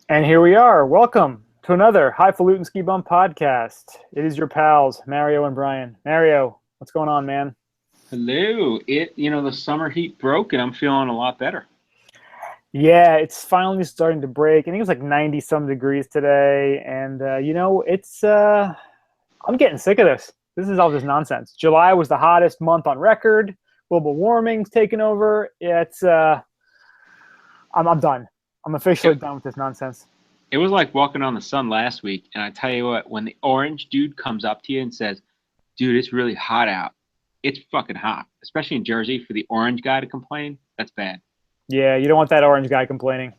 And here we are. Welcome to another Highfalutin Ski Bum podcast. It is your pals, Mario and Brian. Mario, what's going on, man? Hello. The summer heat broke and I'm feeling a lot better. Yeah, it's finally starting to break. I think it was like 90 some degrees today. And, I'm getting sick of this. This is all just nonsense. July was the hottest month on record. Global warming's taken over. I'm done. I'm officially done with this nonsense. It was like walking on the sun last week. And I tell you what, when the orange dude comes up to you and says, dude, it's really hot out. It's fucking hot, especially in Jersey. For the orange guy to complain, that's bad. Yeah, you don't want that orange guy complaining.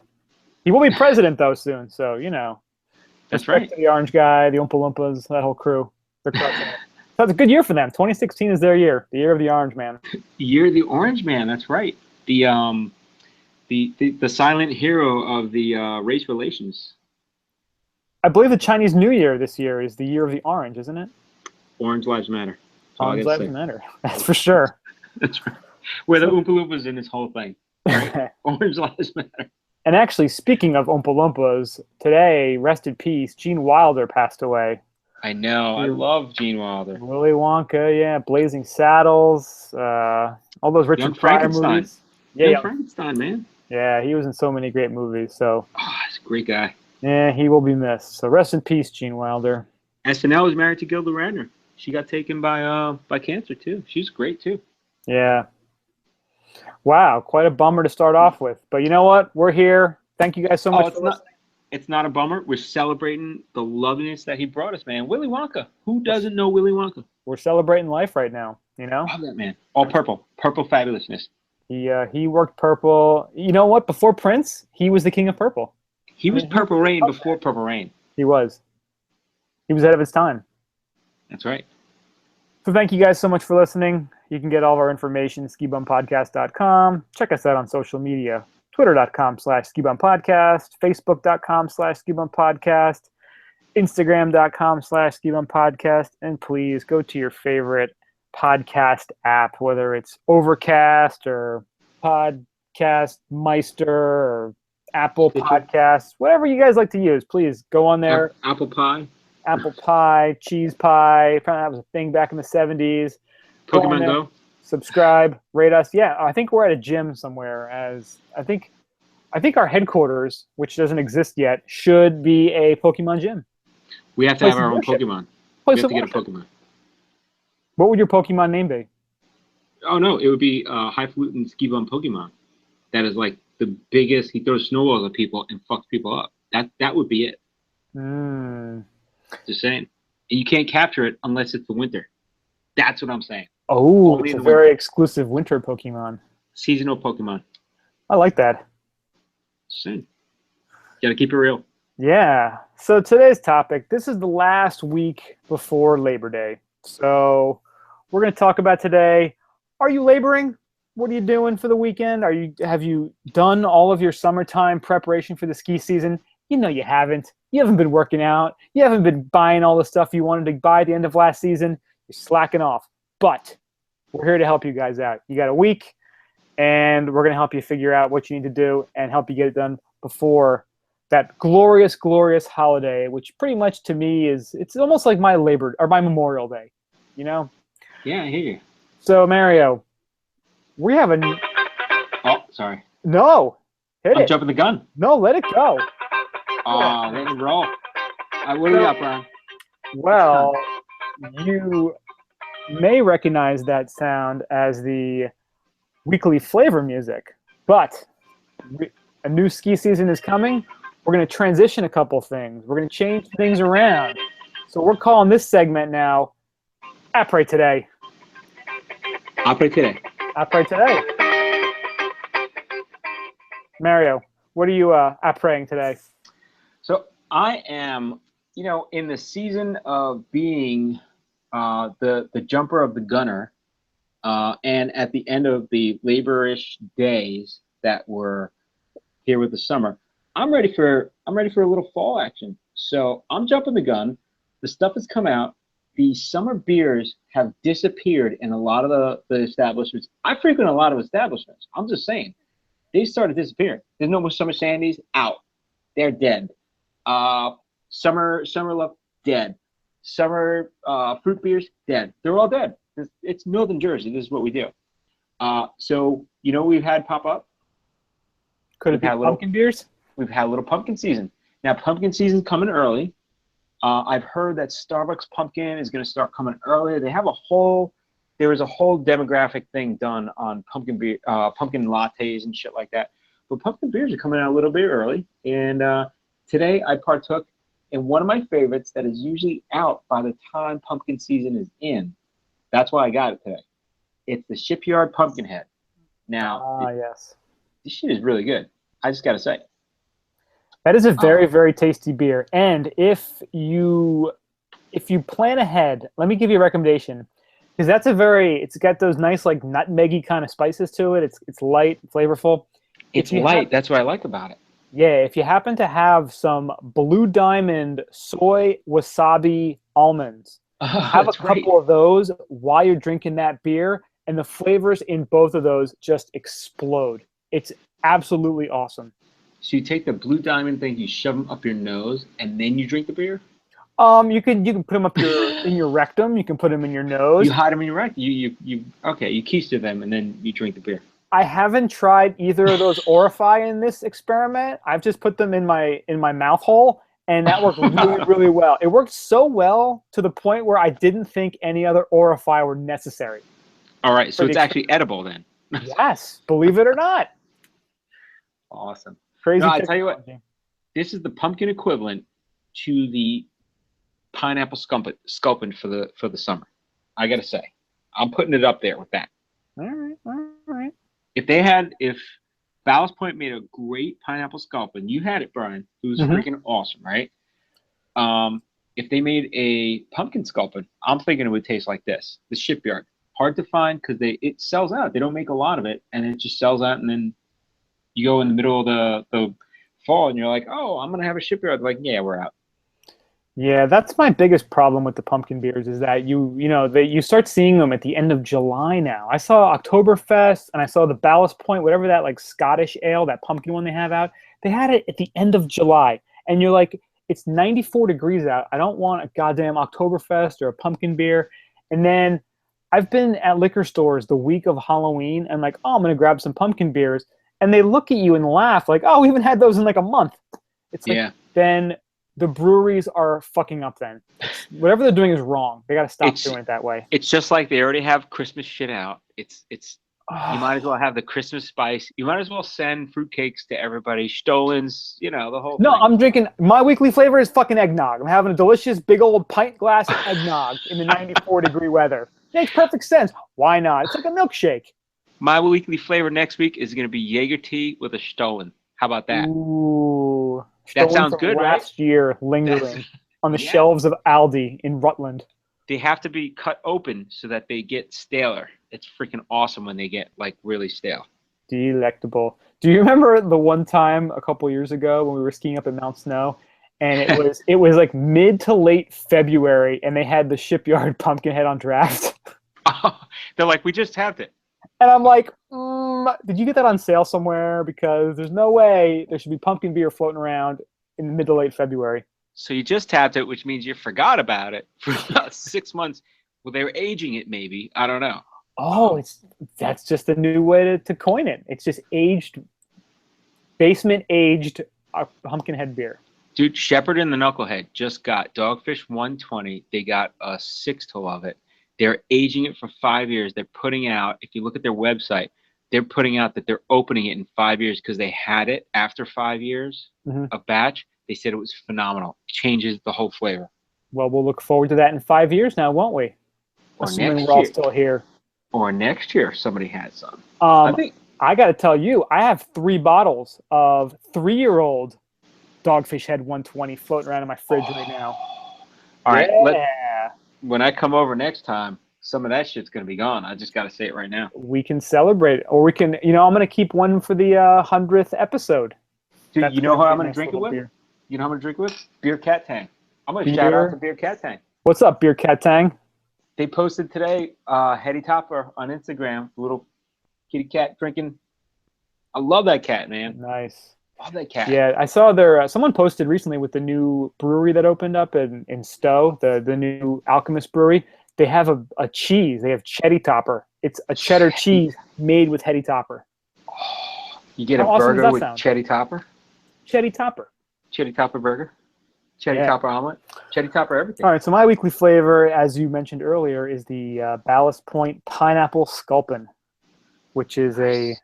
He will be president, though, soon. So, That's respect right. to the orange guy, the Oompa Loompas, that whole crew. They're crushing it. So it's a good year for them. 2016 is their year, the year of the orange man. You're the orange man. That's right. The silent hero of the race relations. I believe the Chinese New Year this year is the year of the orange, isn't it? Orange lives matter. That's all I Orange gotta lives say. matter. That's for sure. That's right. We're the Oompa Loompas in this whole thing. Right? Orange lives matter. And actually, speaking of Oompa Loompas, today, rest in peace, Gene Wilder passed away. I know. I love Gene Wilder. Willy Wonka, yeah, Blazing Saddles, all those Richard Young Pryor Frankenstein. movies. Young Frankenstein, man. Yeah, he was in so many great movies. So, He's a great guy. yeah, he will be missed. So, rest in peace, Gene Wilder. SNL is married to Gilda Radner. She got taken by cancer too. She's great too. Yeah. Wow, quite a bummer to start off with. But you know what? We're here. Thank you guys so much for listening. It's not a bummer. We're celebrating the loveliness that he brought us, man. Willy Wonka. Who doesn't know Willy Wonka? We're celebrating life right now, Love that man. All purple. Purple fabulousness. He worked purple. You know what? Before Prince, he was the king of purple. He was Purple Rain before Purple Rain. He was. He was ahead of his time. That's right. So thank you guys so much for listening. You can get all of our information at skibumpodcast.com. Check us out on social media. Twitter.com/skibumpodcast, Facebook.com/skibumpodcast, Instagram.com/skibumpodcast, and please go to your favorite podcast app, whether it's Overcast or Podcast Meister or Apple Podcasts, whatever you guys like to use. Please go on there. Apple pie. Apple pie, cheese pie. Apparently that was a thing back in the 70s. Pokemon Go. Subscribe, rate us. Yeah, I think we're at a gym somewhere. I think our headquarters, which doesn't exist yet, should be a Pokemon gym. We have to have our own Pokemon. We have to get a Pokemon. What would your Pokemon name be? Oh no, it would be Highfalutin Ski Bum Pokemon. That is like the biggest. He throws snowballs at people and fucks people up. That would be it. Just saying. And you can't capture it unless it's the winter. That's what I'm saying. Oh, only it's a very exclusive winter Pokemon. Seasonal Pokemon. I like that. Soon. Gotta keep it real. Yeah. So today's topic, this is the last week before Labor Day. So we're going to talk about today, are you laboring? What are you doing for the weekend? Have you done all of your summertime preparation for the ski season? You haven't. You haven't been working out. You haven't been buying all the stuff you wanted to buy at the end of last season. You're slacking off. But we're here to help you guys out. You got a week, and we're going to help you figure out what you need to do and help you get it done before that glorious, glorious holiday, which pretty much to me it's almost like my Memorial Day, Yeah, I hear you. So, Mario, we have a... Oh, sorry. No, I'm jumping the gun. No, let it go. Let it roll. What do you got, Brian? Well, you may recognize that sound as the weekly flavor music, but a new ski season is coming. We're going to transition a couple things. We're going to change things around. So we're calling this segment now Après Today. Après Today. Après Today. Mario, what are you apres-ing today? So I am, in the season of being the jumper of the gunner, and at the end of the labor-ish days that were here with the summer, I'm ready for a little fall action. So I'm jumping the gun. The stuff has come out. The summer beers have disappeared in a lot of the establishments. I frequent a lot of establishments. I'm just saying, they started disappearing. There's no more summer sandies out. They're dead. Summer love, dead. Summer fruit beers, dead. They're all dead. It's Northern Jersey. This is what we do. So we've had pop up. Could it be pumpkin beers? We've had a little pumpkin season. Now pumpkin season's coming early. I've heard that Starbucks pumpkin is going to start coming earlier. There was a whole demographic thing done on pumpkin beer, pumpkin lattes and shit like that. But pumpkin beers are coming out a little bit early. And today I partook in one of my favorites that is usually out by the time pumpkin season is in. That's why I got it today. It's the Shipyard Pumpkinhead. Now, yes, this shit is really good. I just got to say. That is a very, very tasty beer. And if you plan ahead, let me give you a recommendation. Because it's got those nice like nutmeggy kind of spices to it. It's light, flavorful. It's light. That's what I like about it. Yeah, if you happen to have some Blue Diamond soy wasabi almonds, have a couple of those while you're drinking that beer, and the flavors in both of those just explode. It's absolutely awesome. So you take the Blue Diamond thing, you shove them up your nose, and then you drink the beer? You can put them up in your rectum. You can put them in your nose. You hide them in your rectum. You keister them, and then you drink the beer. I haven't tried either of those orify in this experiment. I've just put them in my mouth hole, and that worked really, really well. It worked so well to the point where I didn't think any other orify were necessary. All right, so it's actually edible then. Yes, believe it or not. Awesome. Crazy. No, I tell you what, this is the pumpkin equivalent to the pineapple sculpin for the summer. I gotta say, I'm putting it up there with that. All right. If Ballast Point made a great pineapple sculpin, you had it, Brian. It was freaking awesome, right? If they made a pumpkin sculpin, I'm thinking it would taste like this. The Shipyard, hard to find because it sells out. They don't make a lot of it, and it just sells out. And then you go in the middle of the fall, and you're like, oh, I'm gonna have a Shipyard. Like, yeah, we're out. Yeah, that's my biggest problem with the pumpkin beers is that you start seeing them at the end of July now. I saw Oktoberfest and I saw the Ballast Point, whatever that like Scottish ale, that pumpkin one they have out. They had it at the end of July, and you're like, it's 94 degrees out. I don't want a goddamn Oktoberfest or a pumpkin beer. And then I've been at liquor stores the week of Halloween and like, oh, I'm gonna grab some pumpkin beers, and they look at you and laugh like, oh, we haven't had those in like a month. It's like, then the breweries are fucking up then. Whatever they're doing is wrong. They got to stop doing it that way. It's just like they already have Christmas shit out. You might as well have the Christmas spice. You might as well send fruitcakes to everybody, Stolens, the whole thing. I'm drinking, my weekly flavor is fucking eggnog. I'm having a delicious big old pint glass of eggnog in the 94 degree weather. Makes perfect sense. Why not? It's like a milkshake. My weekly flavor next week is going to be Jaeger tea with a Stollen. How about that? Ooh. That sounds good, right? Last year, lingering on the shelves of Aldi in Rutland. They have to be cut open so that they get staler. It's freaking awesome when they get like really stale. Delectable. Do you remember the one time a couple years ago when we were skiing up at Mount Snow, and it was like mid to late February, and they had the Shipyard Pumpkinhead on draft? They're like, we just have it. And I'm like, did you get that on sale somewhere? Because there's no way there should be pumpkin beer floating around in mid to late February. So you just tapped it, which means you forgot about it for about 6 months. Well, they were aging it, maybe. I don't know. Oh, that's just a new way to coin it. It's just basement aged Pumpkinhead beer. Dude, Shepherd and the Knucklehead just got Dogfish 120. They got a 6-toll of it. They're aging it for 5 years. They're putting out, if you look at their website, they're putting out that they're opening it in 5 years because they had it after 5 years of batch. They said it was phenomenal. It changes the whole flavor. Well, we'll look forward to that in 5 years now, won't we? Assuming we're all still here. Or next year, if somebody has some. I got to tell you, I have 3 bottles of 3-year-old Dogfish Head 120 floating around in my fridge right now. All right. When I come over next time, some of that shit's going to be gone. I just got to say it right now. We can celebrate it. Or we can, I'm going to keep one for the 100th episode. Dude, you know how I'm going to drink it with? Beer. You know how I'm going to drink it with? Beer Cat Tang. I'm going to shout out to Beer Cat Tang. What's up, Beer Cat Tang? They posted today, Hetty Topper on Instagram, little kitty cat drinking. I love that cat, man. Nice. Oh, that cat. Yeah, I saw their someone posted recently with the new brewery that opened up in Stowe, the new Alchemist brewery. They have a cheese. They have Chetty Topper. It's a cheddar cheese made with Hetty Topper. Oh, you get a How awesome does burger that with sound? Chetty Topper? Chetty Topper. Chetty Topper burger? Chetty Yeah. Topper omelet? Chetty Topper everything. All right, so my weekly flavor, as you mentioned earlier, is the Ballast Point Pineapple Sculpin, which is a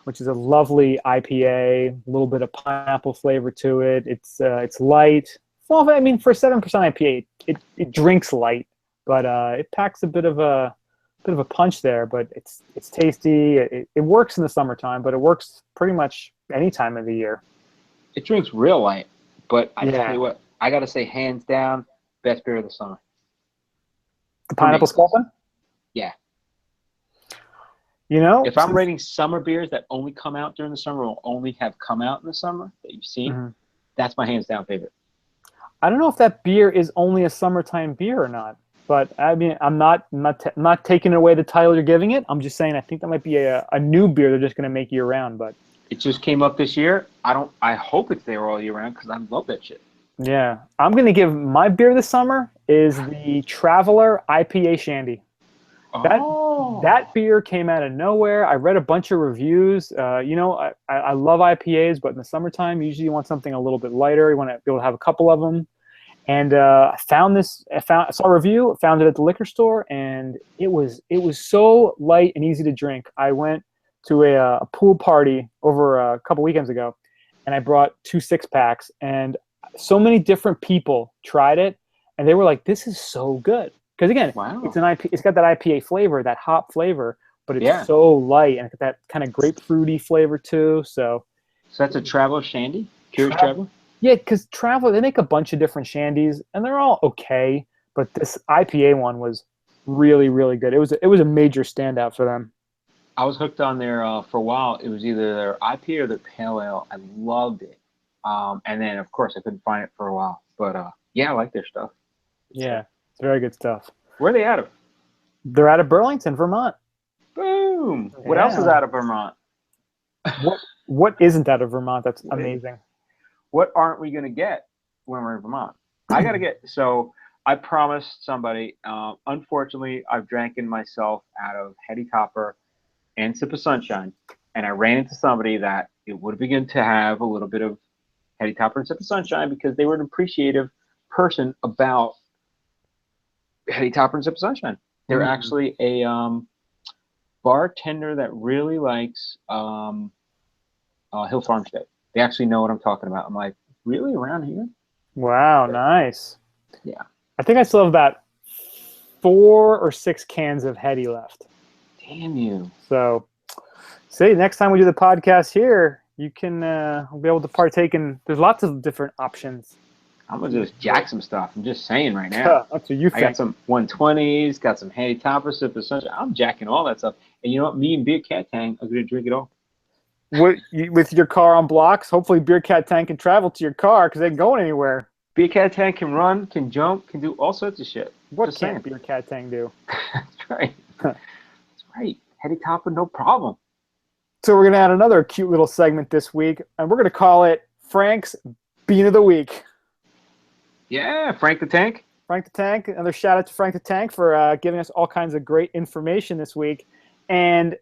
lovely IPA, a little bit of pineapple flavor to it. It's light. Well, I mean, for 7% IPA, it drinks light, but it packs a bit of a punch there. But it's tasty. It works in the summertime, but it works pretty much any time of the year. It drinks real light, but I Yeah. tell you what, I gotta say, hands down, best beer of the summer. The Pineapple Sculpin? Yeah. You know, If I'm rating summer beers that only come out during the summer or only have come out in the summer that you've seen, that's my hands down favorite. I don't know if that beer is only a summertime beer or not, but I mean, I'm not taking away the title you're giving it. I'm just saying I think that might be a new beer they're just going to make year round. But it just came up this year. I hope it's there all year round because I love that shit. Yeah, I'm going to give my beer this summer is the Traveler IPA Shandy. That beer came out of nowhere. I read a bunch of reviews. You know, I love IPAs, but in the summertime, usually you want something a little bit lighter. You want to be able to have a couple of them. And I saw a review, found it at the liquor store, and it was so light and easy to drink. I went to a pool party over a couple weekends ago, and I brought 2 6-packs, and so many different people tried it, and they were like, "This is so good." Because again, it's an IPA. It's got that IPA flavor, that hop flavor, but it's so light and it's got that kind of grapefruity flavor too. So that's a Traveler Shandy? Curious Traveler? Yeah, because Traveler, they make a bunch of different shandies and they're all okay, but this IPA one was really, really good. It was a major standout for them. I was hooked on their for a while. It was either their IPA or their Pale Ale. I loved it, and then of course I couldn't find it for a while. But yeah, I like their stuff. Yeah. It's very good stuff. Where are they out of? They're out of Burlington, Vermont. Boom. Yeah. What else is out of Vermont? What isn't out of Vermont? That's amazing. What aren't we going to get when we're in Vermont? So I promised somebody, unfortunately, I've drank myself out of Hetty Topper and Sip of Sunshine. And I ran into somebody that it would have been good to have a little bit of Hetty Topper and Sip of Sunshine because they were an appreciative person about Hetty Topper and Sip of Sunshine. They're actually a bartender that really likes Hill Farmstead. They actually know what I'm talking about. I'm like, really, around here? Wow, nice. Yeah. I think I still have about 4 or 6 cans of Hetty left. Damn you. So, see, next time we do the podcast here, you can be able to partake in. There's lots of different options. I'm gonna just jack some stuff. I'm just saying right now. That's what you think. I got some 120s, got some Hetty Topper, Sip of Sunshine. I'm jacking all that stuff. And you know what? Me and Beer Cat Tank are gonna drink it all. With your car on blocks, hopefully Beer Cat Tank can travel to your car because they ain't going anywhere. Beer Cat Tank can run, can jump, can do all sorts of shit. What can't Beer Cat Tank do? That's right. That's right. Hetty Topper, no problem. So we're going to add another cute little segment this week, and we're going to call it Frank's Bean of the Week. Yeah, Frank the Tank. Frank the Tank. Another shout out to Frank the Tank for giving us all kinds of great information this week. And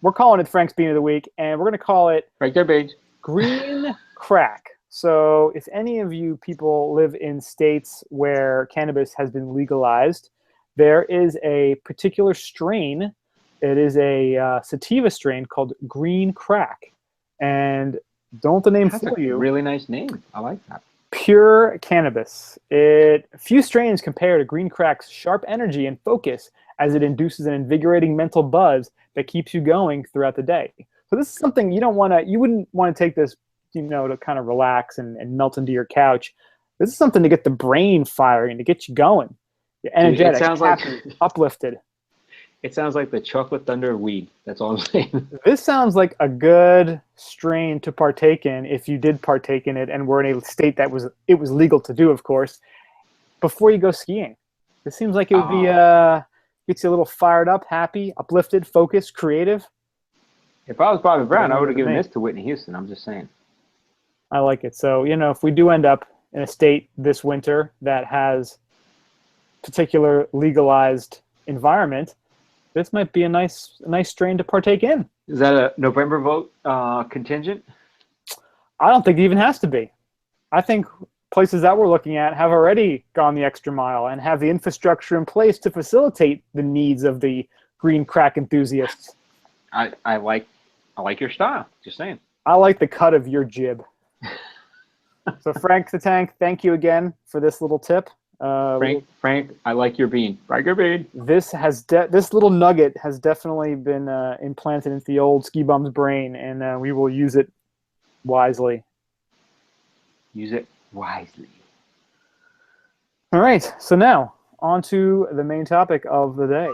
we're calling it Frank's Bean of the Week, and we're going to call it right there, Beige. Green Crack. So if any of you people live in states where cannabis has been legalized, there is a particular strain. It is a sativa strain called Green Crack. And don't the name fool you. Really nice name. I like that. Pure cannabis. Few strains compare to Green Crack's sharp energy and focus as it induces an invigorating mental buzz that keeps you going throughout the day. So this is something you wouldn't want to take this, to kind of relax and melt into your couch. This is something to get the brain firing, to get you going. You're energetic, happy, uplifted. It sounds like the chocolate thunder weed. That's all I'm saying. This sounds like a good strain to partake in if you did partake in it and were in a state that it was legal to do, of course, before you go skiing. This seems like it would be gets you a little fired up, happy, uplifted, focused, creative. If I was Bobby Brown, I would have given Me. this to Whitney Houston. I'm just saying. I like it. So, if we do end up in a state this winter that has particular legalized environment, this might be a nice strain to partake in. Is that a November vote contingent? I don't think it even has to be. I think places that we're looking at have already gone the extra mile and have the infrastructure in place to facilitate the needs of the green crack enthusiasts. I like your style. Just saying. I like the cut of your jib. So Frank the Tank, thank you again for this little tip. Frank, I like your bean. Frank your bean. This little nugget has definitely been implanted into the old Ski Bum's brain, and we will use it wisely. Use it wisely. All right, so now on to the main topic of the day.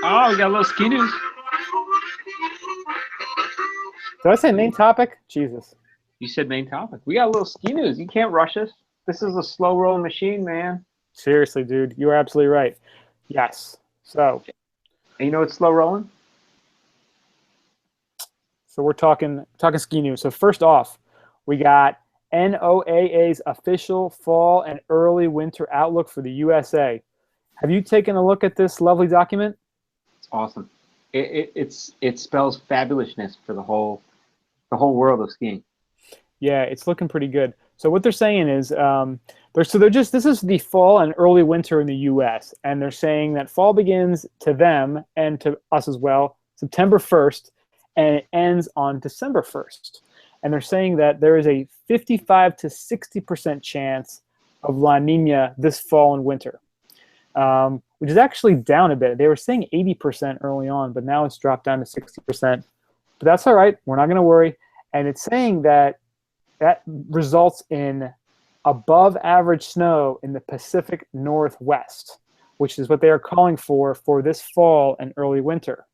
Oh, we got a little ski news. Did I say main topic? Jesus. You said main topic. We got a little ski news. You can't rush us. This is a slow rolling machine, man. Seriously, dude, you are absolutely right. Yes. So. And you know what's slow rolling? So we're talking ski news. So first off, we got NOAA's official fall and early winter outlook for the USA. Have you taken a look at this lovely document? It's awesome. It spells fabulousness for the whole world of skiing. Yeah, it's looking pretty good. So what they're saying is, this is the fall and early winter in the U.S. and they're saying that fall begins to them and to us as well September 1st, and it ends on December 1st. And they're saying that there is a 55 to 60% chance of La Nina this fall and winter, which is actually down a bit. They were saying 80% early on, but now it's dropped down to 60%. But that's all right. We're not going to worry. And it's saying that results in above average snow in the Pacific Northwest, which is what they are calling for this fall and early winter.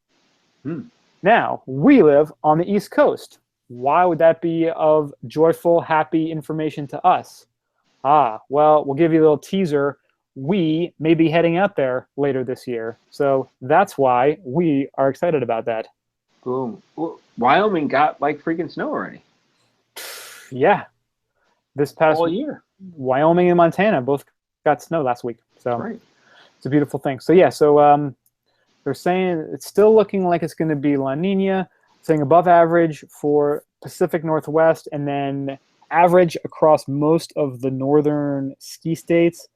Now, we live on the East Coast. Why would that be of joyful, happy information to us? Well, we'll give you a little teaser. We may be heading out there later this year. So that's why we are excited about that. Boom. Well, Wyoming got like freaking snow already. Yeah. This past all year. Wyoming and Montana both got snow last week. So right. It's a beautiful thing. So yeah, they're saying it's still looking like it's going to be La Nina, saying above average for Pacific Northwest, and then average across most of the northern ski states.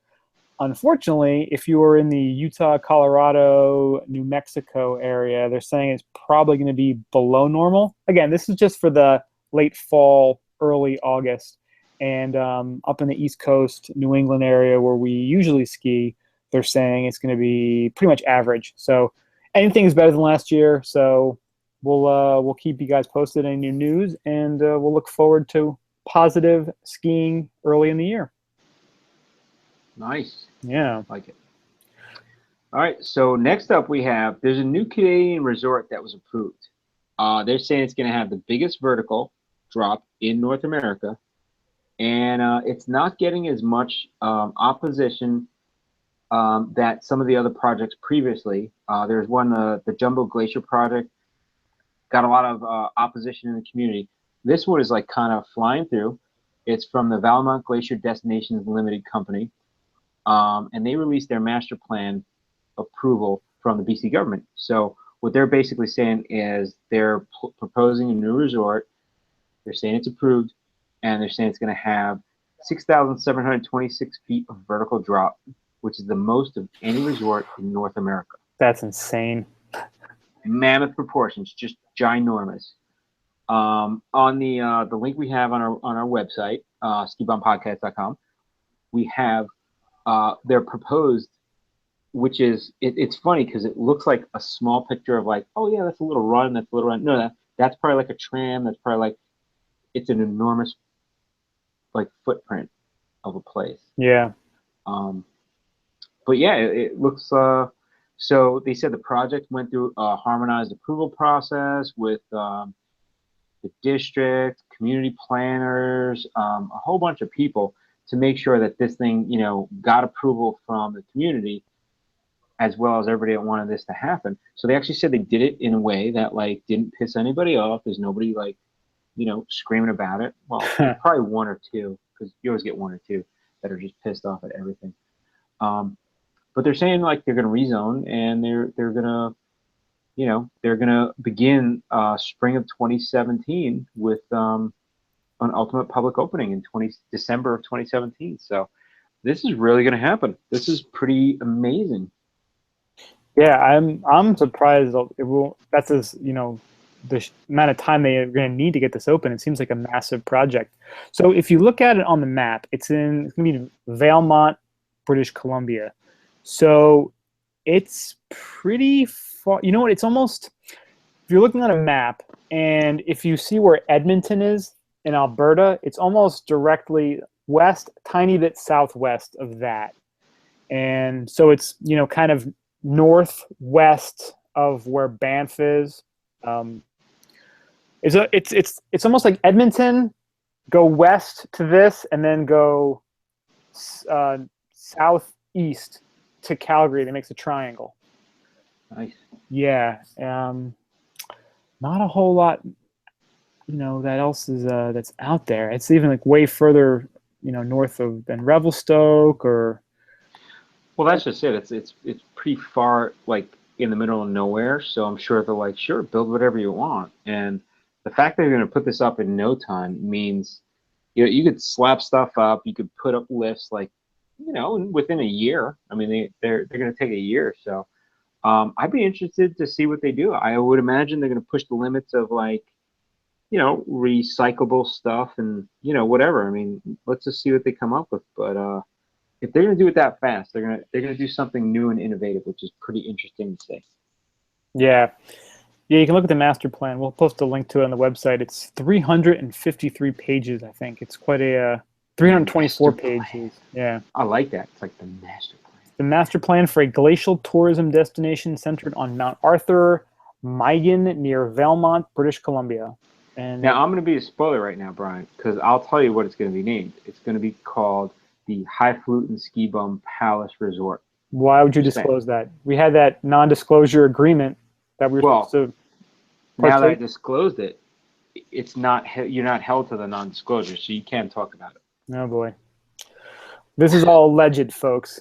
Unfortunately, if you are in the Utah, Colorado, New Mexico area, they're saying it's probably going to be below normal. Again, this is just for the late fall, early August. And up in the East Coast, New England area where we usually ski, they're saying it's going to be pretty much average. So anything is better than last year. So we'll keep you guys posted on new news, and we'll look forward to positive skiing early in the year. Nice. Yeah. Like it. All right. So next up there's a new Canadian resort that was approved. They're saying it's going to have the biggest vertical drop in North America. And it's not getting as much opposition that some of the other projects previously. There's one, the Jumbo Glacier project, got a lot of opposition in the community. This one is like kind of flying through. It's from the Valmont Glacier Destinations Limited Company, and they released their master plan approval from the BC government. So what they're basically saying is they're proposing a new resort. They're saying it's approved, and they're saying it's going to have 6,726 feet of vertical drop, which is the most of any resort in North America. That's insane. Mammoth proportions, just ginormous. On the link we have on our website, skibumpodcast.com, we have their proposed, which is it's funny because it looks like a small picture of like, oh yeah, that's a little run, that's a little run. No, that's probably like a tram. That's probably like, it's an enormous like footprint of a place. Yeah. But yeah, it looks. So they said the project went through a harmonized approval process with the district, community planners, a whole bunch of people to make sure that this thing, got approval from the community. as well as everybody that wanted this to happen. So they actually said they did it in a way that like didn't piss anybody off. There's nobody like, screaming about it. Well, there's probably one or two, because you always get one or two that are just pissed off at everything. But they're saying like they're going to rezone, and they're going to, they're going to begin spring of 2017 with an ultimate public opening in December of 2017. So this is really going to happen. This is pretty amazing. Yeah, I'm surprised it will. That's as the amount of time they are going to need to get this open. It seems like a massive project. So if you look at it on the map, it's going to be Valemount, British Columbia. So it's pretty far. You know what? It's almost, if you're looking at a map, and if you see where Edmonton is in Alberta, it's almost directly west, tiny bit southwest of that. And so it's, kind of northwest of where Banff is. It's almost like Edmonton, go west to this, and then go southeast to Calgary. That makes a triangle. Nice. Yeah. Not a whole lot, that else is that's out there. It's even like way further, north than Revelstoke or. Well, that's just it. It's pretty far, like in the middle of nowhere. So I'm sure they're like, sure, build whatever you want. And the fact that you're going to put this up in no time means, you could slap stuff up. You could put up lifts like, within a year. I mean, they're going to take a year. So I'd be interested to see what they do. I would imagine they're going to push the limits of like, recyclable stuff and, whatever. I mean, let's just see what they come up with. But if they're going to do it that fast, they're going to do something new and innovative, which is pretty interesting to see. Yeah. Yeah, you can look at the master plan. We'll post a link to it on the website. It's 353 pages, I think. It's quite a 324 pages. Yeah. I like that. It's like the master plan. The master plan for a glacial tourism destination centered on Mount Arthur, Migan, near Valemount, British Columbia. And now, I'm going to be a spoiler right now, Brian, because I'll tell you what it's going to be named. It's going to be called the Highfalutin Ski Bum Palace Resort. Why would you disclose that? We had that non-disclosure agreement that we were supposed to. Now that I disclosed it, it's not. You're not held to the non-disclosure, so you can't talk about it. Oh boy, this is all alleged, folks.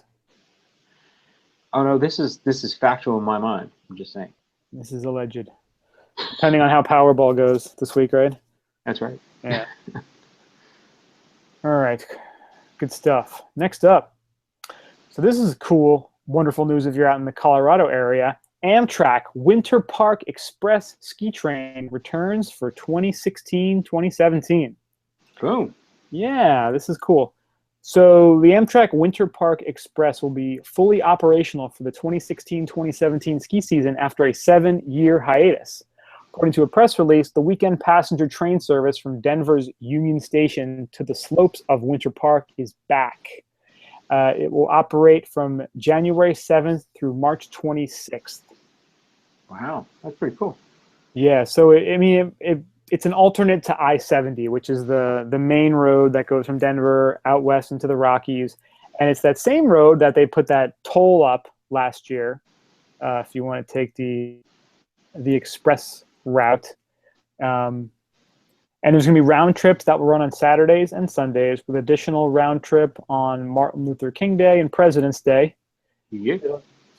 Oh no, this is factual in my mind. I'm just saying. This is alleged. Depending on how Powerball goes this week, right? That's right. Yeah. All right. Good stuff. Next up. So this is cool, wonderful news if you're out in the Colorado area. Amtrak Winter Park Express ski train returns for 2016-2017. Boom. Yeah, this is cool. So the Amtrak Winter Park Express will be fully operational for the 2016-2017 ski season after a 7-year hiatus. According to a press release, the weekend passenger train service from Denver's Union Station to the slopes of Winter Park is back. It will operate from January 7th through March 26th. Wow, that's pretty cool. Yeah, so it's an alternate to I-70, which is the main road that goes from Denver out west into the Rockies. And it's that same road that they put that toll up last year, if you want to take the express route. And there's going to be round trips that will run on Saturdays and Sundays with additional round trip on Martin Luther King Day and President's Day. Yeah.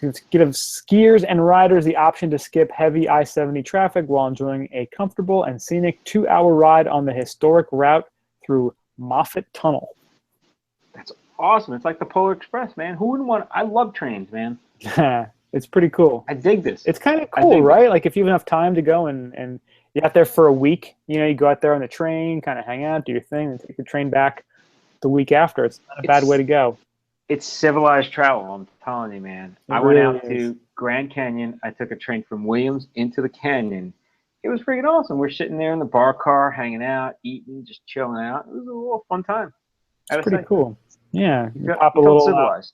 To give skiers and riders the option to skip heavy I-70 traffic while enjoying a comfortable and scenic 2-hour ride on the historic route through Moffett Tunnel. That's awesome. It's like the Polar Express, man. Who wouldn't want? I love trains, man. It's pretty cool. I dig this. It's kind of cool, right? Like if you have enough time to go and you're out there for a week, you go out there on the train, kind of hang out, do your thing, and take the train back the week after. It's not a bad way to go. It's civilized travel, I'm telling you, man. I went out to Grand Canyon. I took a train from Williams into the canyon. It was freaking awesome. We're sitting there in the bar car, hanging out, eating, just chilling out. It was a little fun time. It's pretty cool. Yeah. You pop a little civilized.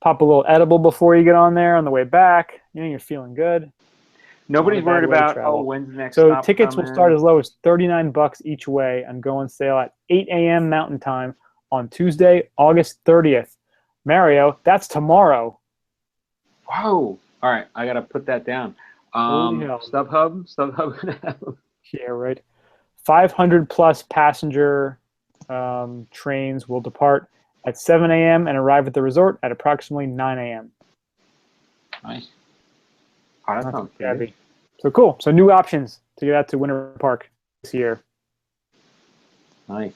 Pop a little edible before you get on there on the way back. You're feeling good. Nobody's worried about, when's the next stop. So tickets will start as low as $39 each way and go on sale at 8 a.m. Mountain Time on Tuesday, August 30th. Mario, that's tomorrow. Whoa! All right, I gotta put that down. Holy hell. StubHub. Yeah, right. 500 plus passenger trains will depart at 7 a.m. and arrive at the resort at approximately 9 a.m. Nice. Oh, that Not too sounds pretty good. shabby. So cool. So new options to get out to Winter Park this year. Nice.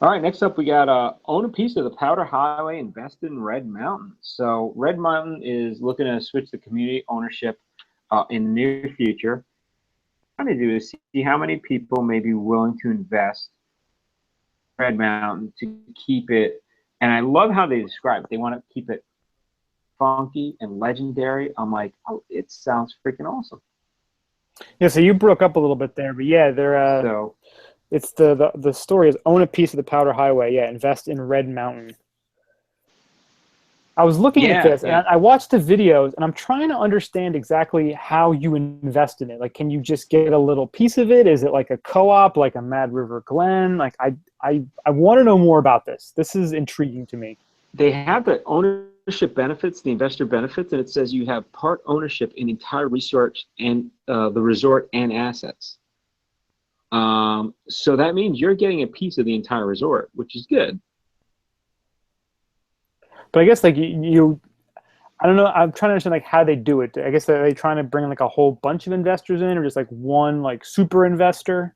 All right, next up we got own a piece of the Powder Highway, invest in Red Mountain. So Red Mountain is looking to switch to community ownership in the near future. What I'm trying to do is see how many people may be willing to invest in Red Mountain to keep it. And I love how they describe it. They want to keep it funky and legendary. I'm like, oh, it sounds freaking awesome. Yeah, so you broke up a little bit there, but yeah, they're So it's the story is own a piece of the Powder Highway. Yeah, invest in Red Mountain. I was looking at this, and I watched the videos, and I'm trying to understand exactly how you invest in it. Like, can you just get a little piece of it? Is it like a co-op, like a Mad River Glen? Like, I want to know more about this. This is intriguing to me. they have the ownership benefits, the investor benefits, and it says you have part ownership in the entire resort and the resort and assets. So that means you're getting a piece of the entire resort, which is good. But I guess like you I don't know. I'm trying to understand like how they do it. I guess are they trying to bring like a whole bunch of investors in, or just like one like super investor?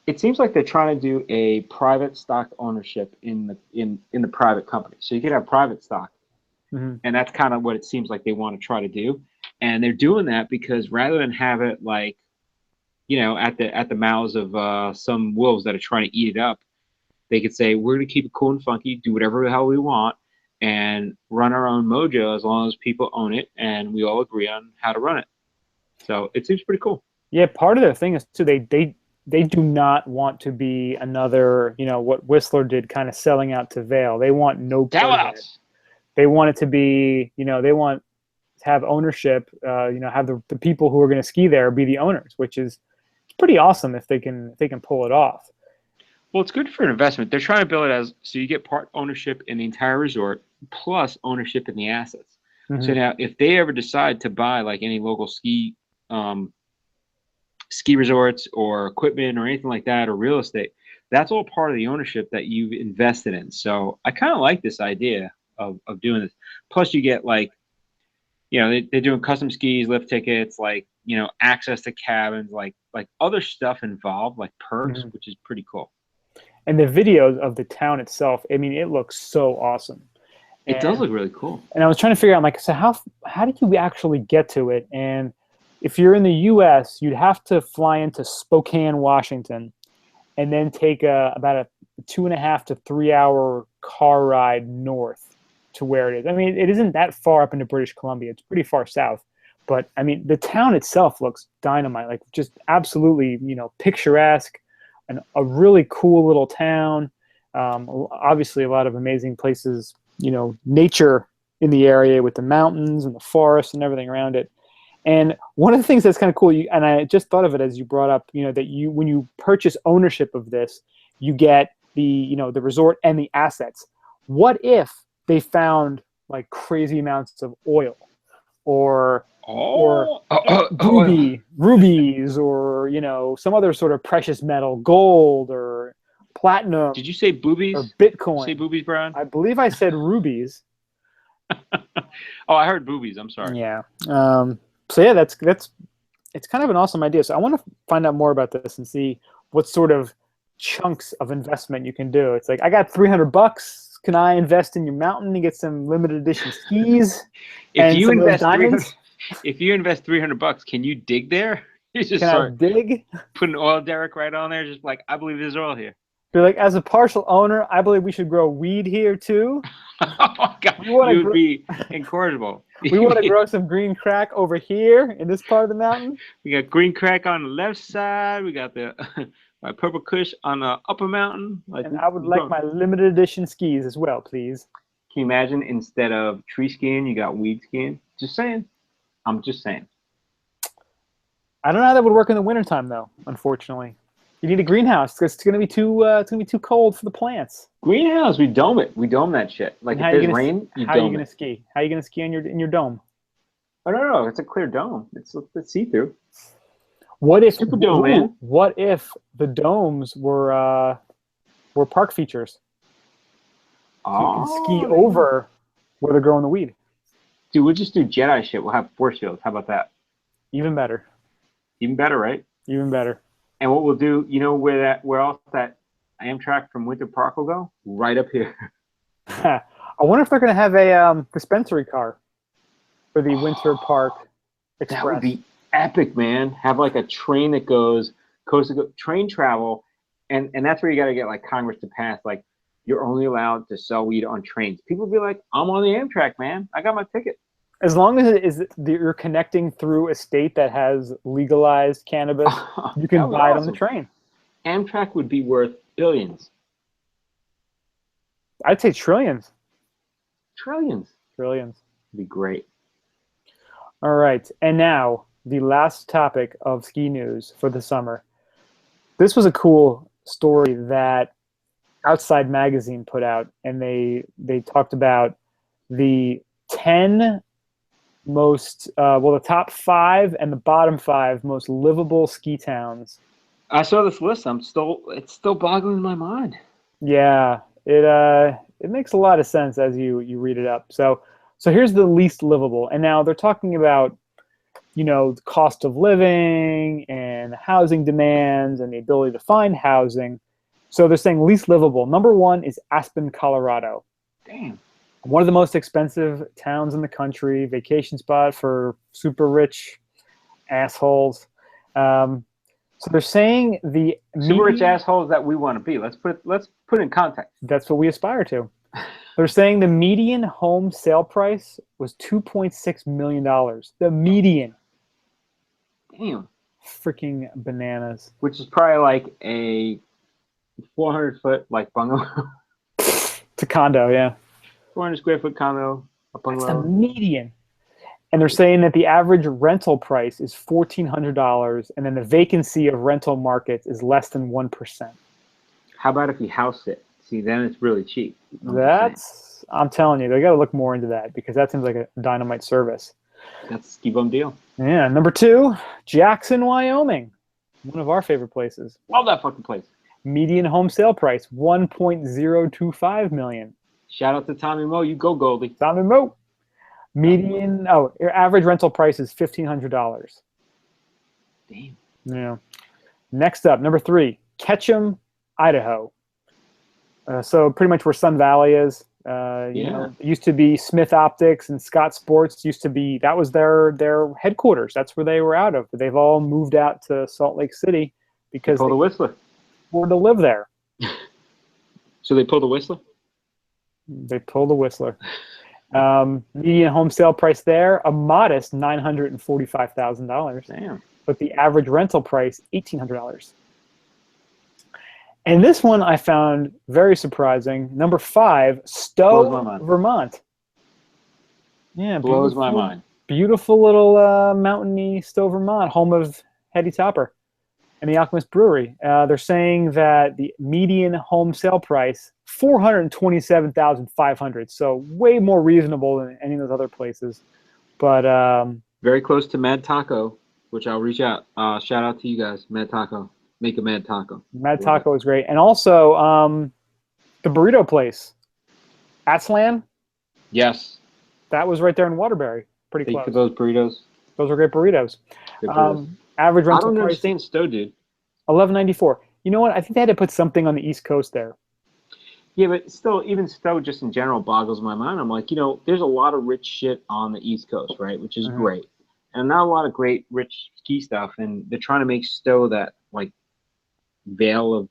It seems like they're trying to do a private stock ownership in the private company. So you could have private stock, Mm-hmm. and that's kind of what it seems like they want to try to do. And they're doing that because rather than have it like, at the mouths of some wolves that are trying to eat it up, they could say we're going to keep it cool and funky, do whatever the hell we want, and run our own mojo as long as people own it and we all agree on how to run it. So it seems pretty cool. Yeah, part of their thing is too they do not want to be another, what Whistler did, kind of selling out to Vail. They want no part of it. They want it to be, they want to have ownership, have the people who are going to ski there be the owners, which is pretty awesome if they can pull it off. Well, it's good for an investment. They're trying to build it as so you get part ownership in the entire resort plus ownership in the assets. Mm-hmm. So now, if they ever decide to buy like any local ski resorts or equipment or anything like that or real estate, that's all part of the ownership that you've invested in. So I kind of like this idea of doing this. Plus, you get like, they're doing custom skis, lift tickets, like access to cabins, like other stuff involved, like perks, mm-hmm. which is pretty cool. And the videos of the town itself, I mean, it looks so awesome. It does look really cool. And I was trying to figure out, like, so how did you actually get to it? And if you're in the U.S., you'd have to fly into Spokane, Washington, and then take about a 2.5 to 3 hour car ride north to where it is. I mean, it isn't that far up into British Columbia. It's pretty far south. But, I mean, the town itself looks dynamite, like just absolutely, picturesque. A really cool little town. Obviously, a lot of amazing places, nature in the area with the mountains and the forest and everything around it. And one of the things that's kind of cool, and I just thought of it as you brought up, that when you purchase ownership of this, you get the resort and the assets. What if they found like crazy amounts of oil or rubies or some other sort of precious metal, gold or platinum? Did you say boobies or Bitcoin? Did you say boobies, Brian? I believe I said rubies. Oh, I heard boobies. I'm sorry. Yeah. So yeah, that's it's kind of an awesome idea. So I want to find out more about this and see what sort of chunks of investment you can do. It's like, I got $300. Can I invest in your mountain and get some limited edition skis? If you invest $300, can you dig there? You just I dig? Put an oil derrick right on there, just like, I believe there's oil here. Be like, as a partial owner, I believe we should grow weed here too. Oh God, you would be incorrigible. We want to grow some green crack over here in this part of the mountain. We got green crack on the left side. We got the my purple kush on the upper mountain. And I would like my limited edition skis as well, please. Can you imagine instead of tree skiing, you got weed skiing? Just saying. I'm just saying. I don't know how that would work in the wintertime, though, unfortunately. You need a greenhouse because it's gonna be too cold for the plants. Greenhouse, we dome it. We dome that shit. Like And if there's rain, you how are you dome gonna it. ski? How are you gonna ski in your dome? Oh no, it's a clear dome. It's see through. What if Superdome, man. What if the domes were park features? So you can ski over where they're growing the weed. Dude, we'll just do Jedi shit. We'll have force fields. How about that? Even better. Even better, right? Even better. And what we'll do, you know where else that Amtrak from Winter Park will go? Right up here. I wonder if they're going to have a dispensary car for the Winter Park Express. That would be epic, man. Have like a train that goes coast to coast, train travel, and that's where you got to get like Congress to pass like you're only allowed to sell weed on trains. People be like, I'm on the Amtrak, man. I got my ticket. As long as you're connecting through a state that has legalized cannabis, you can buy it on the train. Amtrak would be worth billions. I'd say trillions. Trillions. Trillions. It'd be great. All right. And now, the last topic of ski news for the summer. This was a cool story that Outside Magazine put out, and they talked about the 10 most, the top 5 and the bottom 5 most livable ski towns. I saw this list. It's still boggling my mind. Yeah, it makes a lot of sense as you read it up. So here's the least livable, and now they're talking about, the cost of living and housing demands and the ability to find housing. So they're saying least livable. Number 1 is Aspen, Colorado. Damn. One of the most expensive towns in the country, vacation spot for super rich assholes. So they're saying the super rich assholes that we want to be. Let's put it in context. That's what we aspire to. They're saying the median home sale price was $2.6 million. The median. Damn. Freaking bananas. Which is probably like a 400-foot like bungalow. It's a condo, yeah. 400 square foot condo, a bungalow. That's the median. And they're saying that the average rental price is $1,400, and then the vacancy of rental markets is less than 1%. How about if you house it? See, then it's really cheap. I'm telling you, they got to look more into that because that seems like a dynamite service. That's a ski bum deal. Yeah. Number 2, Jackson, Wyoming. One of our favorite places. Love that fucking place. Median home sale price, $1.025 million. Shout out to Tommy Moe. You go, Goldie. Tommy Moe. Your average rental price is $1,500. Damn. Yeah. Next up, number 3, Ketchum, Idaho. So pretty much where Sun Valley is. It used to be Smith Optics and Scott Sports. That was their headquarters. That's where they were out of. They've all moved out to Salt Lake City because they pulled the Whistler. Or to live there. So they pulled the Whistler? They pulled the Whistler. Median home sale price there, a modest $945,000. Damn. But the average rental price, $1,800. And this one I found very surprising. Number 5, Stowe, Vermont. Yeah, blows my mind. Beautiful little mountainy Stowe, Vermont, home of Hetty Topper and the Alchemist Brewery. They're saying that the median home sale price, $427,500. So way more reasonable than any of those other places. But very close to Mad Taco, which I'll reach out. Shout out to you guys, Mad Taco. Make a Mad Taco. Mad Taco is great. And also the burrito place, Atzlan. Yes. That was right there in Waterbury. Pretty close. For those burritos. Those are great burritos. Average rental price. I don't understand Stowe, dude. $11.94. You know what? I think they had to put something on the East Coast there. Yeah, but still, even Stowe just in general boggles my mind. I'm like, there's a lot of rich shit on the East Coast, right? Which is great. And not a lot of great rich ski stuff. And they're trying to make Stowe that, like, Vale of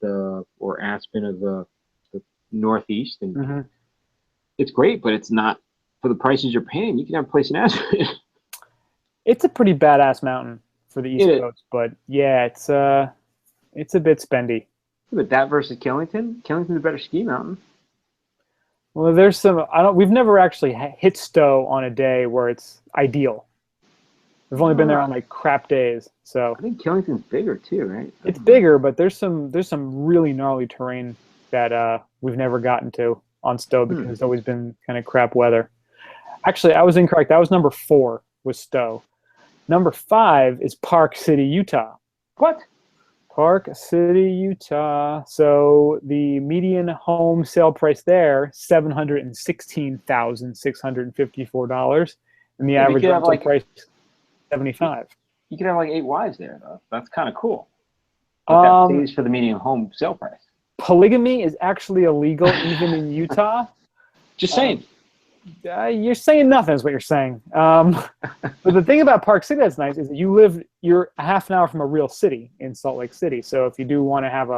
or Aspen of the Northeast. And it's great, but it's not for the prices you're paying. You can have a place in Aspen. It's a pretty badass mountain for the East Coast, but yeah, it's a bit spendy. But that versus Killington, Killington's a better ski mountain. Well, there's we've never actually hit Stowe on a day where it's ideal. We've only been there on like crap days. So I think Killington's bigger too, right? it's bigger, but there's some really gnarly terrain that we've never gotten to on Stowe because it's always been kind of crap weather. Actually, I was incorrect. That was number 4 was Stowe. Number 5 is Park City, Utah. What? Park City, Utah. So the median home sale price there, $716,654, and the average rental price, $75. You could have like 8 wives there, though. That's kind of cool. But that pays for the median home sale price. Polygamy is actually illegal even in Utah. Just saying. You're saying nothing is what you're saying. But the thing about Park City that's nice is that you're a half an hour from a real city in Salt Lake City. So if you do want to have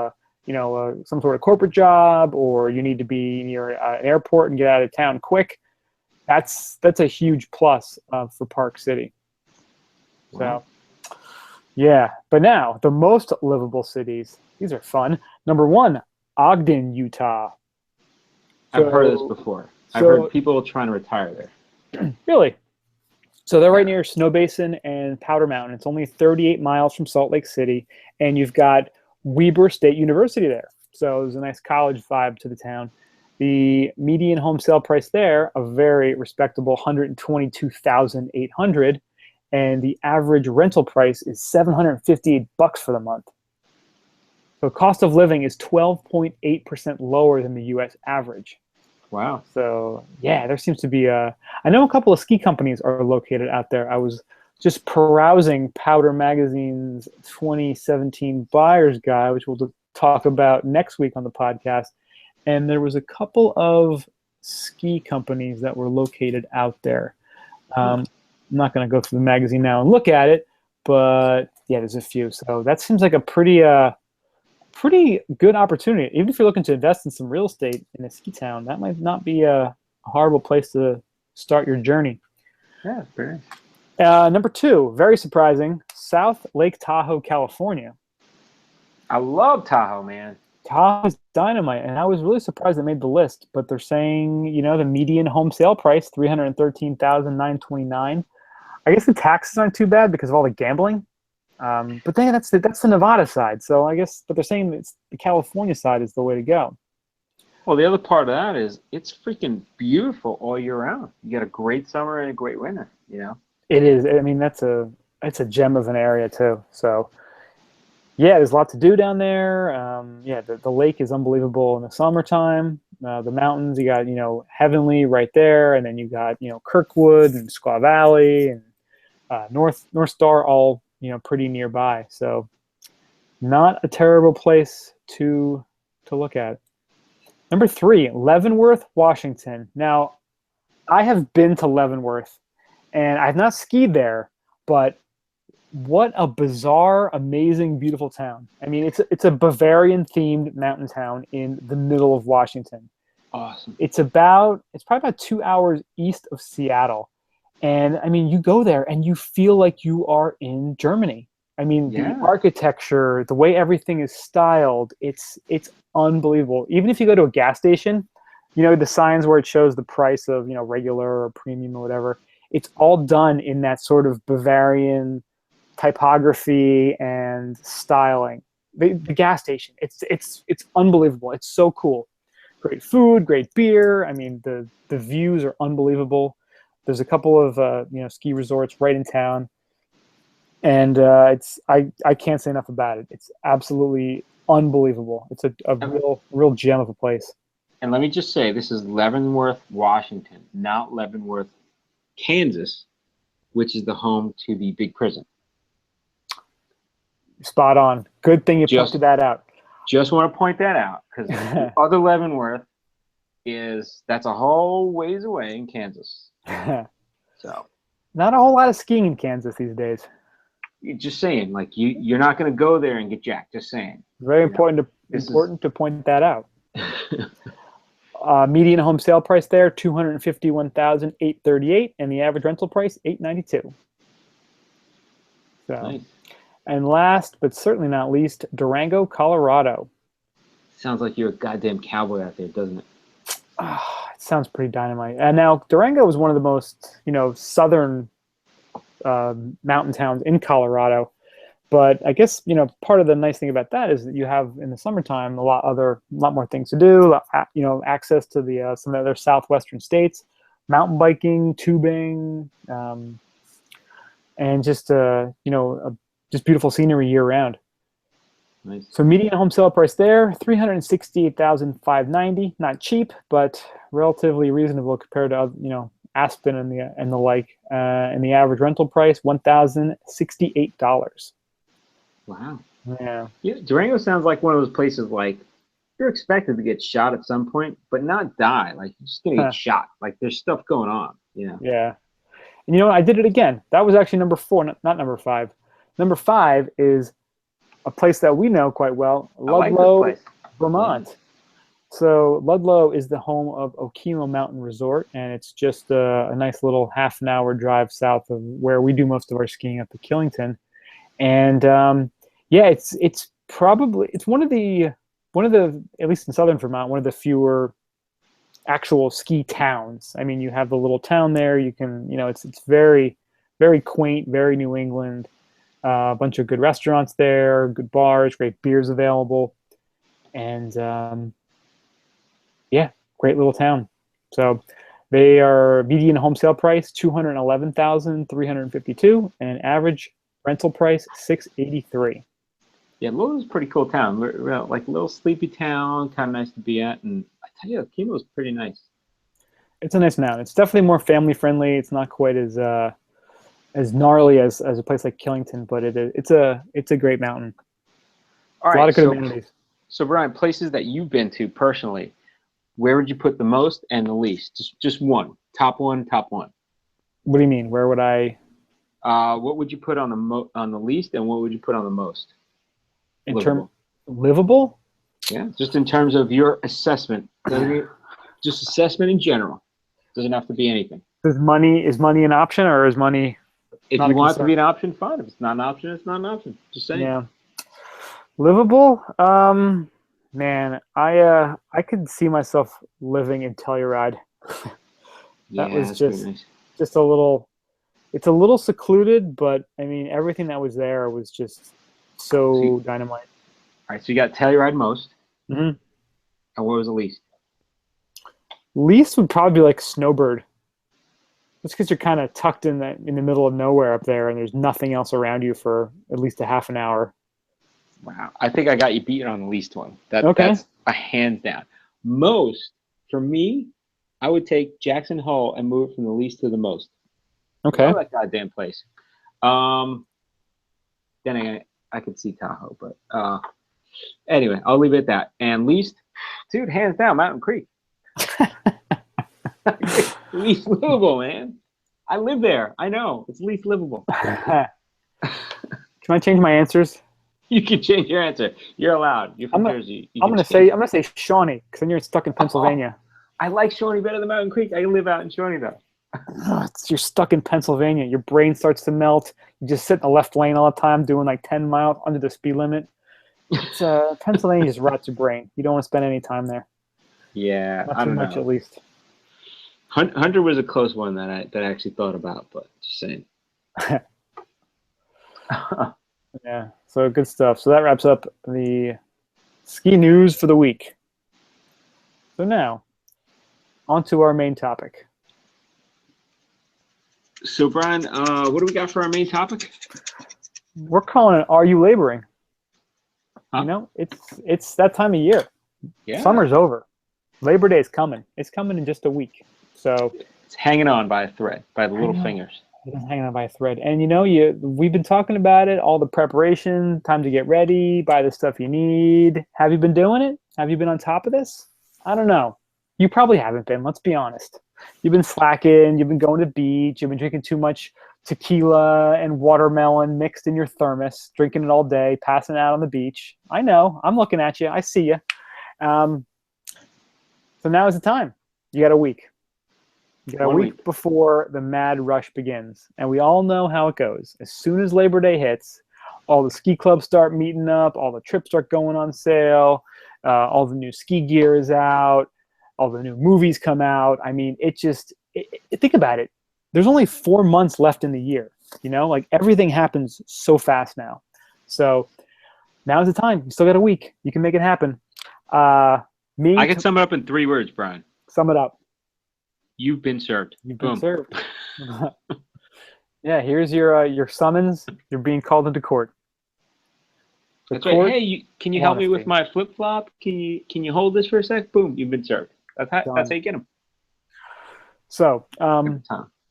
some sort of corporate job, or you need to be near an airport and get out of town quick, that's a huge plus for Park City. Wow. So yeah, but now the most livable cities. These are fun. Number 1, Ogden, Utah. I've heard of this before. I've heard people trying to retire there. Really? So they're right near Snow Basin and Powder Mountain. It's only 38 miles from Salt Lake City, and you've got Weber State University there. So there's a nice college vibe to the town. The median home sale price there, a very respectable $122,800, and the average rental price is $758 for the month. So cost of living is 12.8% lower than the U.S. average. Wow. So yeah, there seems to be I know a couple of ski companies are located out there. I was just perusing Powder Magazine's 2017 Buyer's Guide, which we'll talk about next week on the podcast. And there was a couple of ski companies that were located out there. I'm not going to go through the magazine now and look at it, but yeah, there's a few. So that seems like a pretty good opportunity. Even if you're looking to invest in some real estate in a ski town, that might not be a horrible place to start your journey. Yeah, it's very nice. Number 2, very surprising, South Lake Tahoe, California. I love Tahoe, man. Tahoe's dynamite, and I was really surprised they made the list. But they're saying, the median home sale price, $313,929. I guess the taxes aren't too bad because of all the gambling. But then that's the Nevada side. So I guess, but they're saying it's the California side is the way to go. Well, the other part of that is it's freaking beautiful all year round. You get a great summer and a great winter. It is. I mean, it's a gem of an area too. So yeah, there's a lot to do down there. The lake is unbelievable in the summertime. The mountains, you got Heavenly right there, and then you got Kirkwood and Squaw Valley and North Star, all pretty nearby. So not a terrible place to look at. Number 3, Leavenworth, Washington. Now, I have been to Leavenworth, and I've not skied there, but what a bizarre, amazing, beautiful town. I mean, it's a Bavarian-themed mountain town in the middle of Washington. Awesome. It's probably about 2 hours east of Seattle. And I mean, you go there and you feel like you are in Germany. I mean, the architecture, the way everything is styled, it's unbelievable. Even if you go to a gas station, the signs where it shows the price of, regular or premium or whatever, it's all done in that sort of Bavarian typography and styling. The gas station, it's unbelievable. It's so cool. Great food, great beer. I mean, the views are unbelievable. There's a couple of ski resorts right in town, and I can't say enough about it. It's absolutely unbelievable. It's a real gem of a place. And let me just say, this is Leavenworth, Washington, not Leavenworth, Kansas, which is the home to the big prison. Spot on. Good thing you pointed that out. Just want to point that out because the other Leavenworth that's a whole ways away in Kansas. So not a whole lot of skiing in Kansas these days. Just saying, like you're not going to go there and get jacked. Just saying. Very important to point that out. Median home sale price there, $251,838, and the average rental price, $892. So, nice. And last but certainly not least, Durango, Colorado. Sounds like you're a goddamn cowboy out there, doesn't it? It sounds pretty dynamite. And now Durango is one of the most, southern mountain towns in Colorado. But I guess, part of the nice thing about that is that you have in the summertime a lot more things to do. Access to the some other southwestern states, mountain biking, tubing, and just just beautiful scenery year round. Nice. So median home sale price there, $368,590. Not cheap, but relatively reasonable compared to Aspen and the like. And the average rental price, $1,068. Wow. Yeah. Durango sounds like one of those places like you're expected to get shot at some point, but not die. Like you're just gonna get shot. Like there's stuff going on. Yeah. And I did it again. That was actually number 4, not number 5. Number 5 is a place that we know quite well, Ludlow, Vermont. Yeah. So Ludlow is the home of Okemo Mountain Resort, and it's just a nice little half-an-hour drive south of where we do most of our skiing up at Killington. And it's probably one of the at least in southern Vermont, one of the fewer actual ski towns. I mean, you have the little town there. You can it's very, very quaint, very New England. A bunch of good restaurants there, good bars, great beers available, and great little town. So they are median home sale price $211,352, and an average rental price $683. Yeah, Lowell's a pretty cool town. Like a little sleepy town, kind of nice to be at, and I tell you, Okemo's pretty nice. It's a nice mountain. It's definitely more family friendly. It's not quite as gnarly as a place like Killington, but it's a great mountain. All right, a lot of good amenities. So Brian, places that you've been to personally, where would you put the most and the least? Just one. Top one. What do you mean? Where would I? What would you put on the least, and what would you put on the most? Livable? Yeah, just in terms of your assessment. Just assessment in general. Doesn't have to be anything. Is money an option, or is money? If you want it to be an option, fine. If it's not an option, it's not an option. Just saying. Yeah. Livable? Man, I could see myself living in Telluride. That was just a little. It's a little secluded, but I mean, everything that was there was just so dynamite. All right, so you got Telluride most. Mm-hmm. And what was the least? Least would probably be like Snowbird. Just because you're kind of tucked in the middle of nowhere up there, and there's nothing else around you for at least a half an hour. Wow, I think I got you beaten on the least one. Okay. That's a hands down. Most, for me, I would take Jackson Hole and move it from the least to the most. Okay. I love that goddamn place. Then I could see Tahoe, but anyway, I'll leave it at that. And least, dude, hands down, Mountain Creek. Least livable, man. I live there. I know it's least livable. Can I change my answers? You can change your answer. You're allowed. You're from Jersey. I'm gonna say Shawnee, because then you're stuck in Pennsylvania. I like Shawnee better than Mountain Creek. I live out in Shawnee though. You're stuck in Pennsylvania. Your brain starts to melt. You just sit in the left lane all the time, doing like 10 miles under the speed limit. It's Pennsylvania just rots your brain. You don't want to spend any time there. Yeah, not I too don't much know. At least. Hunter was a close one that I actually thought about, but just saying. Yeah, so good stuff. So that wraps up the ski news for the week. So now, on to our main topic. So Brian, what do we got for our main topic? We're calling it "Are You Laboring?" Huh? It's that time of year. Yeah. Summer's over. Labor Day is coming. It's coming in just a week. So it's hanging on by a thread, by the little fingers. It's hanging on by a thread. And we've been talking about it, all the preparation, time to get ready, buy the stuff you need. Have you been doing it? Have you been on top of this? I don't know. You probably haven't been, let's be honest. You've been slacking, you've been going to the beach, you've been drinking too much tequila and watermelon mixed in your thermos, drinking it all day, passing out on the beach. I know, I'm looking at you, I see you. So now is the time. You got a week. You got a week before the mad rush begins. And we all know how it goes. As soon as Labor Day hits, all the ski clubs start meeting up, all the trips start going on sale, all the new ski gear is out, all the new movies come out. I mean, think about it. There's only 4 months left in the year. You know, like everything happens so fast now. So now's the time. You still got a week. You can make it happen. I can sum it up in 3 words, Brian. Sum it up. You've been served. You've been served. Yeah, here's your summons. You're being called into court. That's right. Hey, can you help me with my flip flop? Can you hold this for a sec? Boom, you've been served. That's how you get them. So,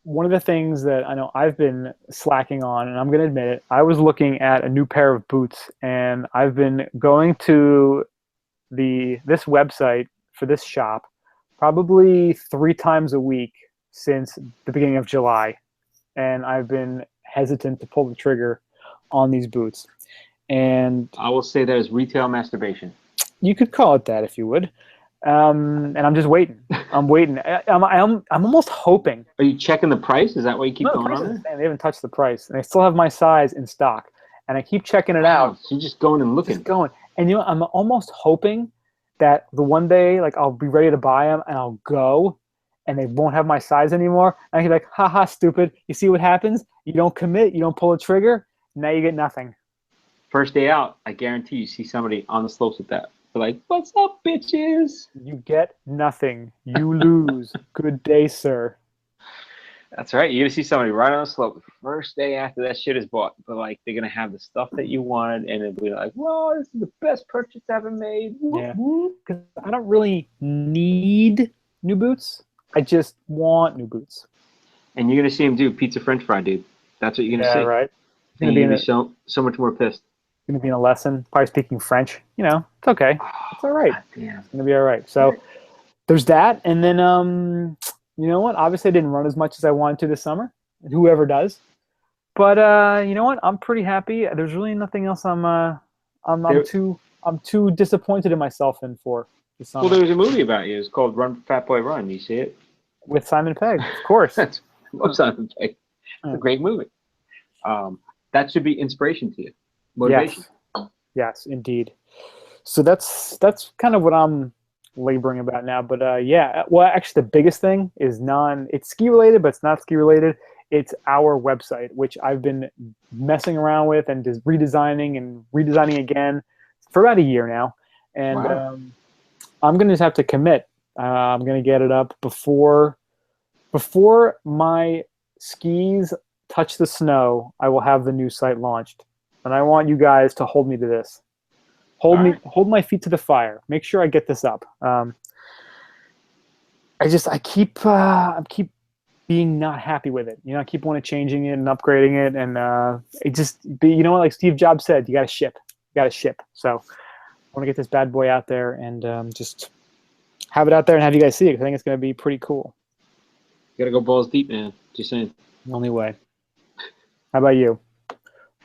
one of the things that I know I've been slacking on, and I'm going to admit it, I was looking at a new pair of boots, and I've been going to this website for this shop probably 3 times a week since the beginning of July, and I've been hesitant to pull the trigger on these boots. And I will say that is retail masturbation. You could call it that if you would. And I'm just waiting. I'm waiting. I'm almost hoping. Are you checking the price? Is that why you keep going on there? They haven't touched the price, and they still have my size in stock. And I keep checking it out. So you're just going and looking. Just going. And you know, I'm almost hoping that the one day, like, I'll be ready to buy them, and I'll go, and they won't have my size anymore. And I'll be like, haha, stupid. You see what happens? You don't commit. You don't pull a trigger. Now you get nothing. First day out, I guarantee you see somebody on the slopes with that. They're like, what's up, bitches? You get nothing. You lose. Good day, sir. That's right. You're going to see somebody right on the slope the first day after that shit is bought. But, like, they're going to have the stuff that you wanted, and it'll be like, whoa, this is the best purchase ever made. Yeah. Because I don't really need new boots. I just want new boots. And you're going to see him do pizza french fry, dude. That's what you're going to see. Yeah, right. And you're going to be so much more pissed. Going to be in a lesson, probably speaking French. You know, it's okay. It's all right. It's going to be all right. So there's that. And then, you know what? Obviously, I didn't run as much as I wanted to this summer. Whoever does. But you know what? I'm pretty happy. There's really nothing else I'm too disappointed in myself in for this summer. Well, there was a movie about you. It's called Run, Fat Boy, Run. Do you see it? With Simon Pegg, of course. I love Simon Pegg. It's a great movie. That should be inspiration to you. Motivation. Yes, indeed. So that's kind of what I'm laboring about now. But yeah, well, actually, the biggest thing is it's ski related, but it's not ski related. It's our website, which I've been messing around with and just redesigning again for about a year now. And wow. I'm gonna just have to commit. I'm gonna get it up before my skis touch the snow. I will have the new site launched. And I want you guys to hold me to this. Hold my feet to the fire. Make sure I get this up. I keep being not happy with it. You know, I keep wanting changing it and upgrading it, and you know what? Like Steve Jobs said, you got to ship. So I want to get this bad boy out there and just have it out there and have you guys see it. I think it's going to be pretty cool. You got to go balls deep, man. Just saying. Only way. How about you?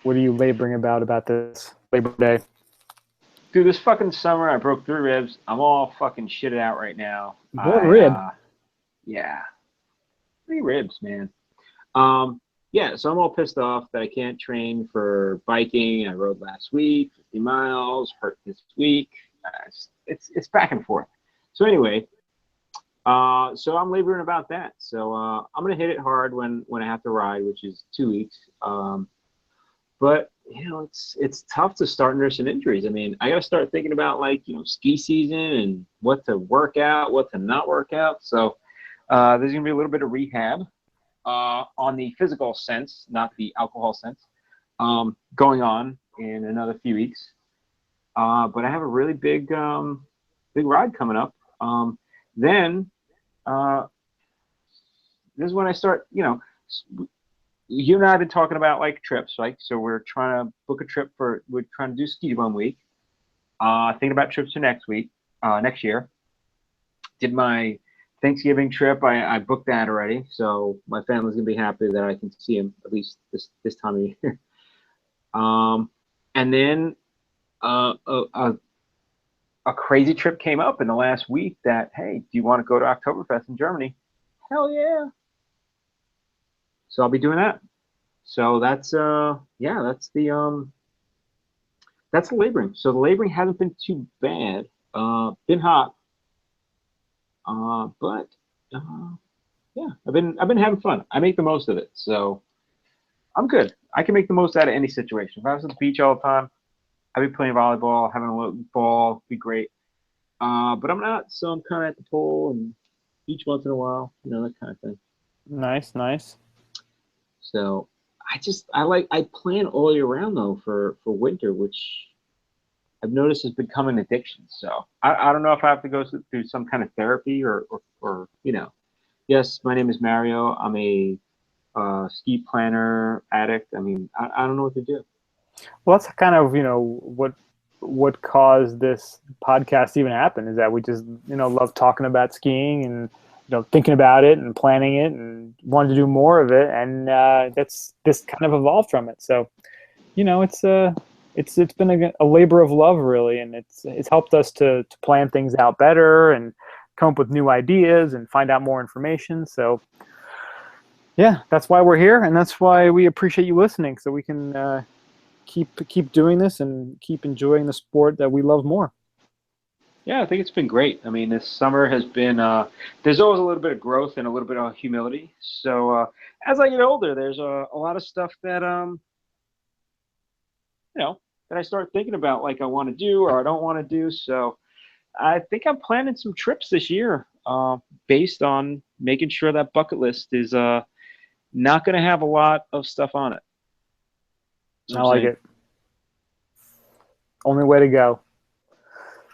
What are you laboring about this Labor Day? Dude, this fucking summer, I broke 3 ribs. I'm all fucking shitted out right now. What rib? Yeah. 3 ribs, man. Yeah, so I'm all pissed off that I can't train for biking. I rode last week, 50 miles, hurt this week. It's back and forth. So anyway, so I'm laboring about that. So I'm going to hit it hard when I have to ride, which is 2 weeks. But, you know, it's tough to start nursing injuries. I mean, I got to start thinking about, like, you know, ski season and what to work out, what to not work out. So there's going to be a little bit of rehab on the physical sense, not the alcohol sense, going on in another few weeks. But I have a really big ride coming up. Then this is when I start, you know, you and I have been talking about, like, trips, right? So we're trying to book a trip we're trying to do ski 1 week. Thinking about trips for next year. Did my Thanksgiving trip. I booked that already. So my family's going to be happy that I can see them at least this time of year. And then a crazy trip came up in the last week that, hey, do you want to go to Oktoberfest in Germany? Hell yeah. So I'll be doing that. So that's the laboring. So the laboring hasn't been too bad. Been hot. But yeah, I've been having fun. I make the most of it. So I'm good. I can make the most out of any situation. If I was at the beach all the time, I'd be playing volleyball, having a little ball, be great. But I'm not, so I'm kind of at the pool and beach once in a while, that kind of thing. Nice, nice. So I plan all year round though for winter, which I've noticed has become an addiction. So I don't know if I have to go through some kind of therapy or Yes, my name is Mario. I'm a ski planner addict. I mean, I don't know what to do. Well, that's kind of what caused this podcast to even happen, is that we just love talking about skiing and thinking about it and planning it and wanted to do more of it, and that's this kind of evolved from it. So it's been a labor of love, really, and it's helped us to plan things out better and come up with new ideas and find out more information. So yeah, that's why we're here, and that's why we appreciate you listening, so we can keep doing this and keep enjoying the sport that we love more. Yeah, I think it's been great. I mean, this summer has been, there's always a little bit of growth and a little bit of humility. So as I get older, there's a lot of stuff that, that I start thinking about, like I want to do or I don't want to do. So I think I'm planning some trips this year based on making sure that bucket list is not going to have a lot of stuff on it. I like it. Only way to go.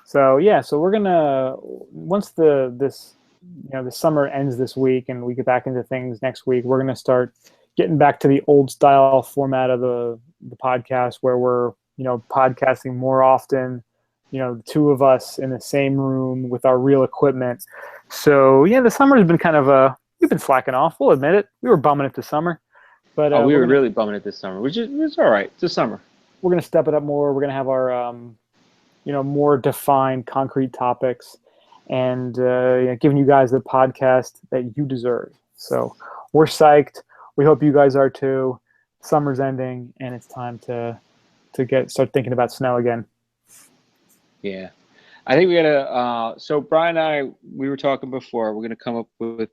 So yeah, so we're gonna, once the summer ends this week and we get back into things next week, we're gonna start getting back to the old style format of the podcast, where we're podcasting more often, the two of us in the same room with our real equipment. So yeah, the summer has been kind of we've been slacking off. We'll admit it. We were bumming it this summer, but we were really bumming it this summer, which is it's all right. It's the summer. We're gonna step it up more. We're gonna have our more defined, concrete topics, and giving you guys the podcast that you deserve. So we're psyched. We hope you guys are too. Summer's ending, and it's time to start thinking about snow again. Yeah, I think we gotta. So Brian and I, we were talking before. We're gonna come up with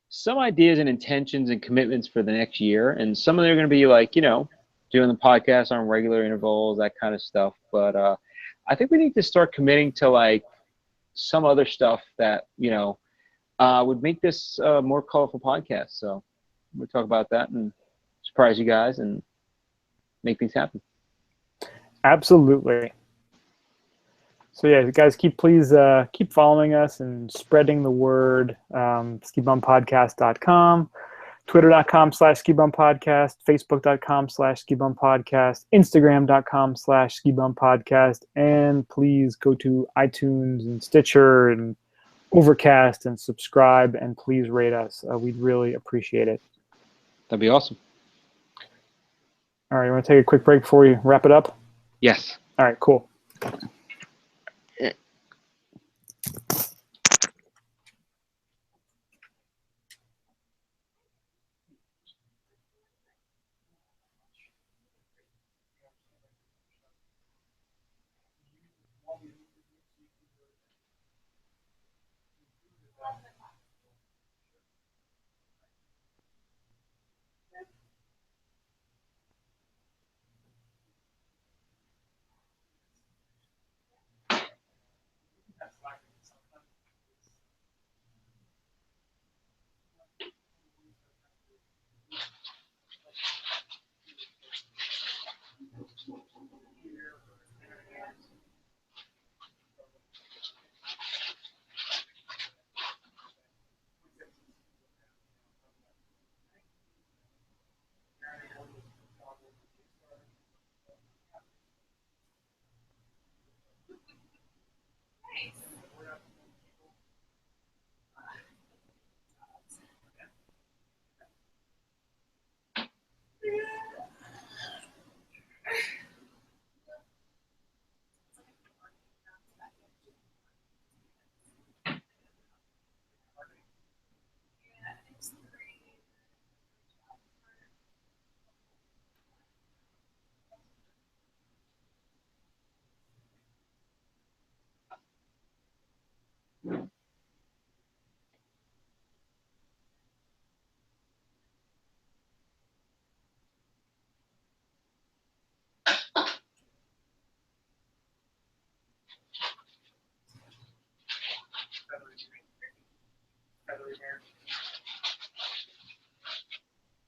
some ideas and intentions and commitments for the next year, and some of them are gonna be like doing the podcast on regular intervals, that kind of stuff. But I think we need to start committing to like some other stuff that would make this a more colorful podcast. So we'll talk about that and surprise you guys and make things happen. Absolutely. So yeah, guys, please keep following us and spreading the word. skibumpodcast.com, twitter.com/skibumpodcast, facebook.com/skibumpodcast, instagram.com/skibumpodcast, and please go to iTunes and Stitcher and Overcast and subscribe, and please rate us. We'd really appreciate it. That'd be awesome. All right, you want to take a quick break before we wrap it up? Yes. All right, cool.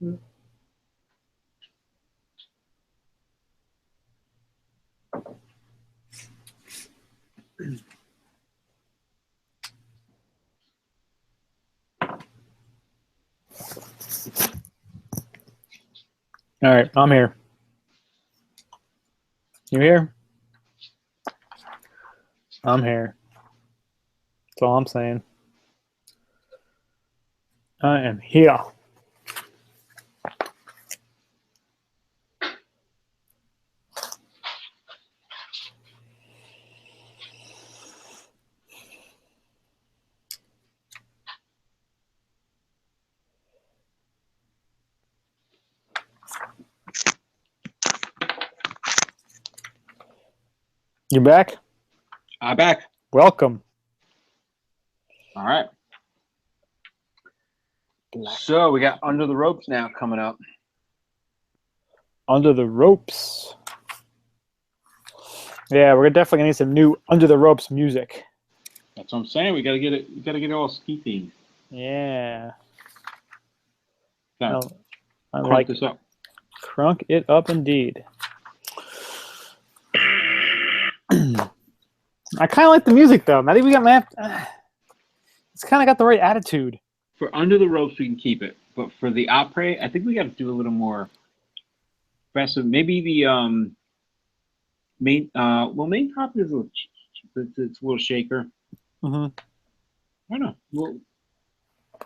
All right, I'm here. You here? I'm here. That's all I'm saying. I am here. You back? I'm back. Welcome. All right. So we got Under the Ropes now coming up. Under the Ropes. Yeah, we're definitely gonna need some new Under the Ropes music. That's what I'm saying. We gotta get it. We gotta get it all ski themed. Yeah. No, I like this up. Crunk it up indeed. I kind of like the music though. I think we got mapped. It's kind of got the right attitude. For Under the Ropes, we can keep it, but for the opera, I think we got to do a little more aggressive. Maybe the main main topic is it's a little shaker. Mm-hmm. I don't know.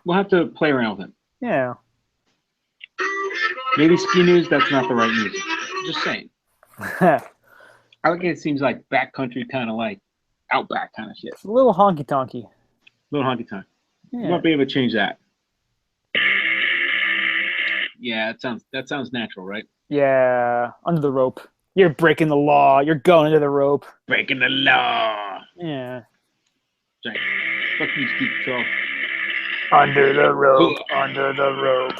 We'll have to play around with it. Yeah. Maybe Ski News. That's not the right music. Just saying. I like it seems like backcountry, kind of like outback kind of shit. It's a little honky tonky. Little honky tonk. Yeah. You might be able to change that. Yeah, that sounds natural, right? Yeah. Under the rope. You're breaking the law. You're going into the rope. Breaking the law. Yeah. Right. Fuck you, Steve Patrol. Under the rope. Under the rope.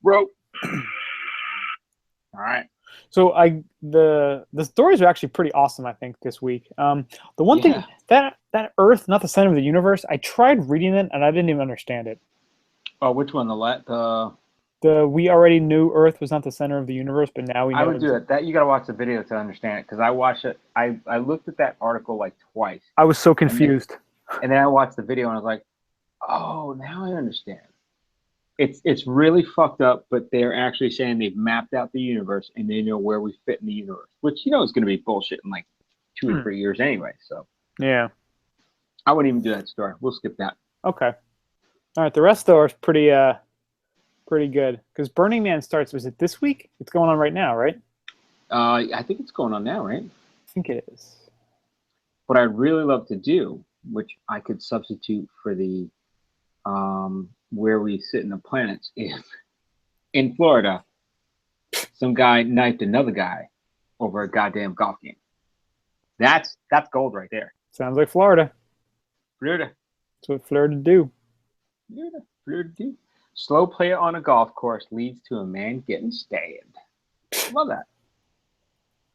Rope. All right. So the stories are actually pretty awesome, I think, this week. The one thing that Earth, not the center of the universe, I tried reading it and I didn't even understand it. Oh, which one? The we already knew Earth was not the center of the universe, but now we know. I would do it. That you got to watch the video to understand it, because I watched it. I looked at that article like twice. I was so confused. And then I watched the video and I was like, oh, now I understand. It's really fucked up, but they're actually saying they've mapped out the universe and they know where we fit in the universe, which is going to be bullshit in like 2 or 3 years anyway. So yeah, I wouldn't even do that story. We'll skip that. Okay. All right. The rest though are pretty good, because Burning Man starts. Was it this week? It's going on right now, right? I think it's going on now, right? I think it is. What I'd really love to do, which I could substitute for the where we sit in the planets, if in Florida some guy knifed another guy over a goddamn golf game. That's gold right there. Sounds like Florida. Florida. That's what Florida do. Florida do. Slow play on a golf course leads to a man getting stabbed. Love that.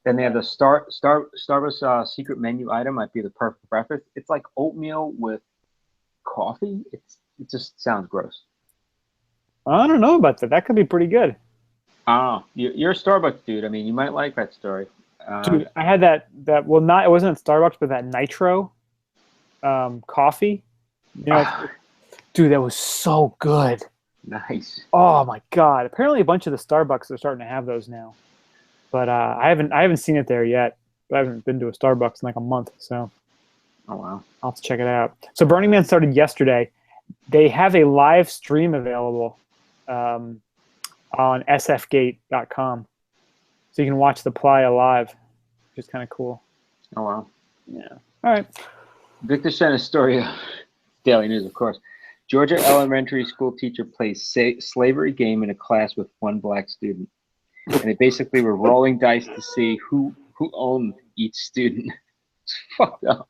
Then they have the Starbucks secret menu item. Might be the perfect breakfast. It's like oatmeal with coffee. It just sounds gross. I don't know about that. That could be pretty good. Oh, you're a Starbucks dude. I mean, you might like that story. Dude, I had that. Well, it wasn't at Starbucks, but that nitro coffee. You know, dude, that was so good. Nice. Oh my god! Apparently, a bunch of the Starbucks are starting to have those now, but I haven't seen it there yet. I haven't been to a Starbucks in like a month, so. Oh wow! I'll have to check it out. So Burning Man started yesterday. They have a live stream available on sfgate.com, so you can watch the playa live, which is kind of cool. Oh wow! Yeah. All right. Victor sent a story. Daily News, of course. Georgia elementary school teacher plays slavery game in a class with one black student, and they basically were rolling dice to see who owned each student. It's fucked up.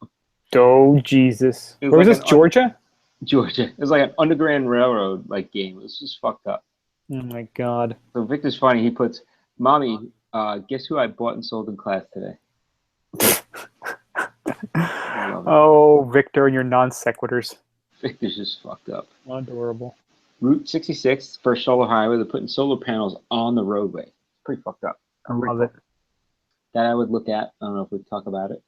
Oh Jesus! Where was this? Georgia? Georgia. It was like an Underground Railroad like game. It was just fucked up. Oh my god. So Victor's funny. He puts, "Mommy, guess who I bought and sold in class today?" Oh, Victor and your non sequiturs. Victor's just fucked up. Adorable. Route 66, first solar highway. They're putting solar panels on the roadway. It's pretty fucked up. I love it. That I would look at. I don't know if we could talk about it.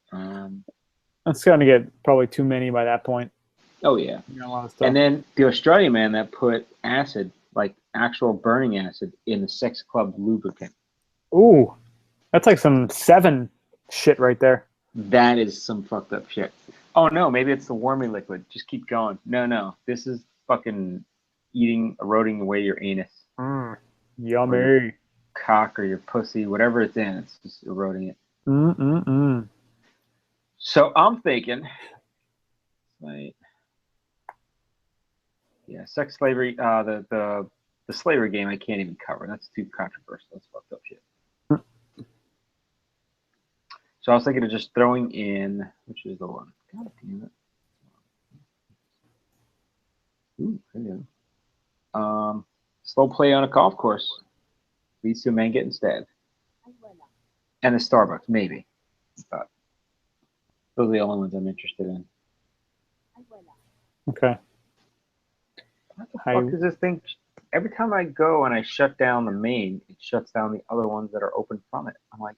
It's going to get probably too many by that point. Oh, yeah. You know, a lot of stuff. And then the Australian man that put acid, like actual burning acid, in the sex club lubricant. Ooh, that's like some 7 shit right there. That is some fucked up shit. Oh, no, maybe it's the warming liquid. Just keep going. No. This is fucking eroding away your anus. Yummy. Or your cock or your pussy, whatever it's in, it's just eroding it. So I'm thinking, like, yeah, sex slavery, the slavery game I can't even cover. That's too controversial. That's fucked up shit. So I was thinking of just throwing in, which is the one? God damn it. Ooh, hello. Slow play on a golf course leads to a man getting stabbed. And the Starbucks, maybe. But those are the only ones I'm interested in. Okay. What the fuck is this thing? Every time I go and I shut down the main, it shuts down the other ones that are open from it. I'm like,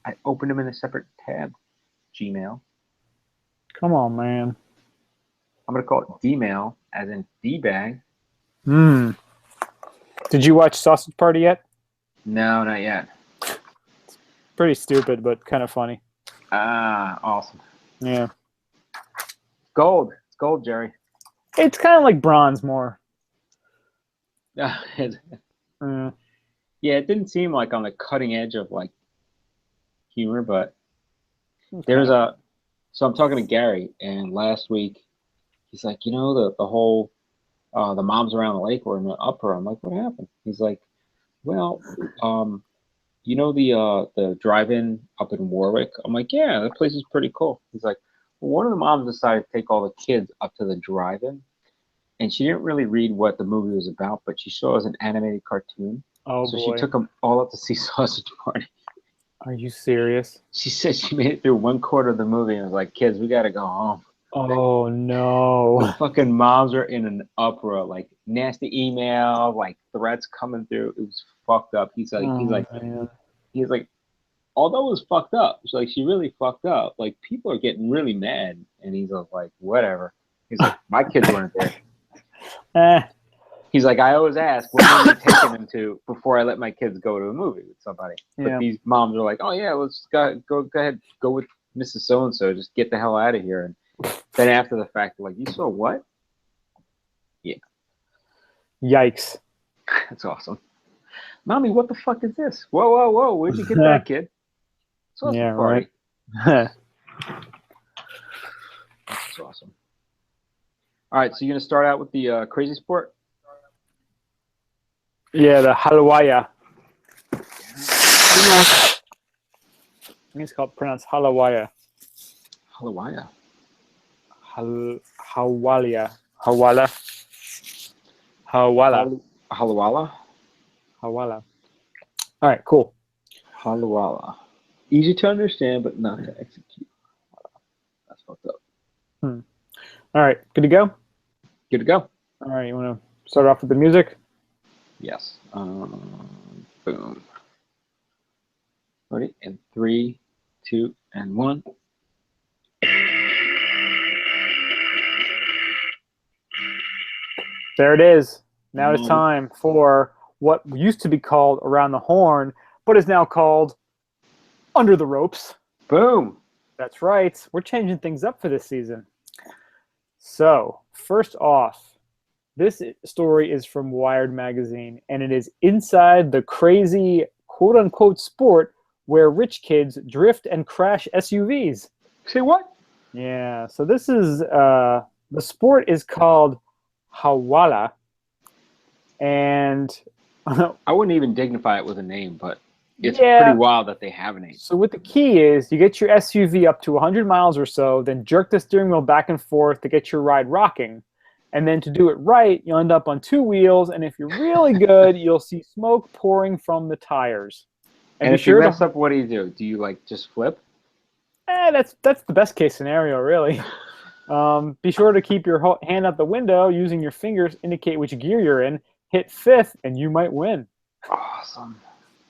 I opened them in a separate tab. Gmail. Come on, man. I'm going to call it D-mail, as in D-bag. Did you watch Sausage Party yet? No, not yet. Pretty stupid, but kind of funny. Awesome. Yeah. Gold. It's gold, Jerry. It's kind of like bronze more. Yeah, it didn't seem like on the cutting edge of like humor, but there's so I'm talking to Gary, and last week he's like, you know, the whole the moms around the lake were in the upper. I'm like, what happened? He's like, well, you know the drive-in up in Warwick? I'm like, yeah, that place is pretty cool. He's like, well, one of the moms decided to take all the kids up to the drive-in, and she didn't really read what the movie was about, but she saw it as an animated cartoon. Oh, so boy. She took them all up to see Sausage Party. Are you serious? She said she made it through 1/4 of the movie and was like, kids, we got to go home. Oh, no. The fucking moms are in an uproar, like nasty email, like threats coming through. It was fucked up. He's like, although it was fucked up, it's like, she really fucked up. Like, people are getting really mad. And he's like, whatever. He's like, my kids weren't there. He's like, I always ask, what movie are you taking them to before I let my kids go to a movie with somebody? But these moms are like, oh, yeah, let's go ahead, go with Mrs. So-and-so, just get the hell out of here. And then after the fact, they're like, you saw what? Yeah. Yikes. That's awesome. Mommy, what the fuck is this? Whoa. Where'd you get that, kid? Sausage Party. Right. That's awesome. All right, so you're going to start out with the crazy sport? Yeah, the Halawaya. I think it's pronounced Halawaya. Halawaya. Hawala. All right, cool. Halawala. Easy to understand, but not to execute. That's fucked up. All right, good to go? Good to go. All right, you want to start off with the music? Yes. Boom. Ready? In 3, 2, and 1. There it is. Now it's time for what used to be called Around the Horn, but is now called Under the Ropes. Boom. That's right. We're changing things up for this season. So, first off, this story is from Wired Magazine, and it is inside the crazy quote-unquote sport where rich kids drift and crash SUVs. Say what? Yeah, so this is, the sport is called Hawala, and I wouldn't even dignify it with a name, but it's pretty wild that they have a name. So what the key is, you get your SUV up to 100 miles or so, then jerk the steering wheel back and forth to get your ride rocking. And then to do it right, you'll end up on 2 wheels, and if you're really good, you'll see smoke pouring from the tires. And if you mess up, what do? Do you like just flip? That's the best case scenario, really. Be sure to keep your hand out the window using your fingers indicate which gear you're in. Hit fifth, and you might win. Awesome.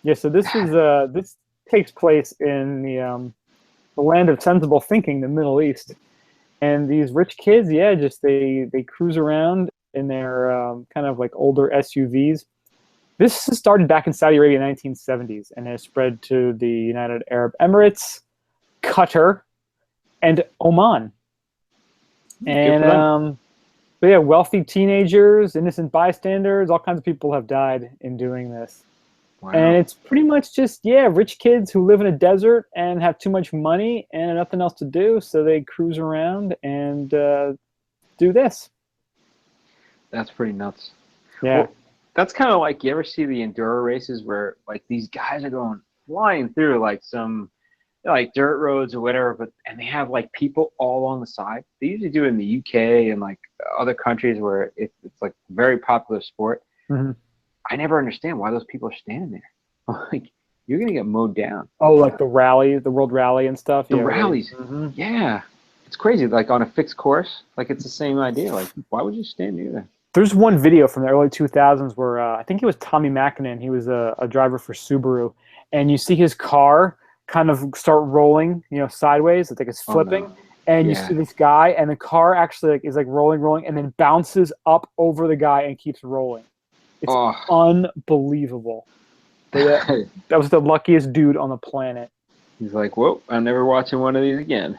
Yeah, so this is this takes place in the land of sensible thinking, the Middle East. And these rich kids, yeah, just they cruise around in their kind of like older SUVs. This started back in Saudi Arabia in the 1970s and has spread to the United Arab Emirates, Qatar, and Oman. And but yeah, wealthy teenagers, innocent bystanders, all kinds of people have died in doing this. Wow. And it's pretty much just, yeah, rich kids who live in a desert and have too much money and nothing else to do, so they cruise around and do this. That's pretty nuts. Yeah. Well, that's kind of like, you ever see the enduro races where like these guys are going flying through like some like dirt roads or whatever, and they have like people all on the side. They usually do it in the UK and like other countries where it's like a very popular sport. Mm-hmm. I never understand why those people are standing there. Like, you're gonna get mowed down. Oh, like the rally, the World Rally and stuff. The yeah, rallies. Right. Mm-hmm. Yeah, it's crazy. Like on a fixed course, like it's the same idea. Like, why would you stand near there? There's one video from the early 2000s where I think it was Tommy Mäkinen. He was a driver for Subaru, and you see his car kind of start rolling, sideways. It's like it's flipping, and you see this guy, and the car actually is like rolling, and then bounces up over the guy and keeps rolling. It's unbelievable. That was the luckiest dude on the planet. He's like, whoa, I'm never watching one of these again.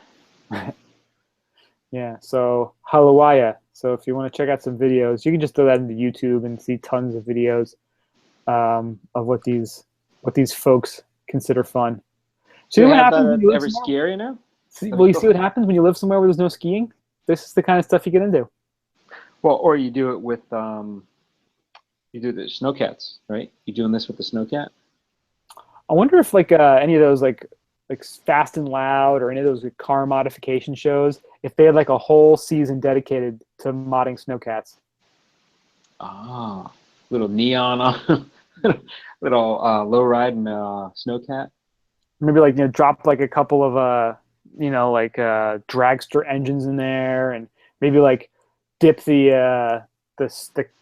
Yeah, so Halawaya. So if you want to check out some videos, you can just throw that into YouTube and see tons of videos of what these folks consider fun. So what happens when you live somewhere? Scary now? Well, you see what happens when you live somewhere where there's no skiing? This is the kind of stuff you get into. Well, or you do it with you do the snowcats, right? You doing this with the snowcat? I wonder if like any of those like Fast and Loud or any of those car modification shows, if they had like a whole season dedicated to modding snowcats. Ah, little neon on, little low ride and snowcat. Maybe like drop like a couple of like dragster engines in there, and maybe like dip the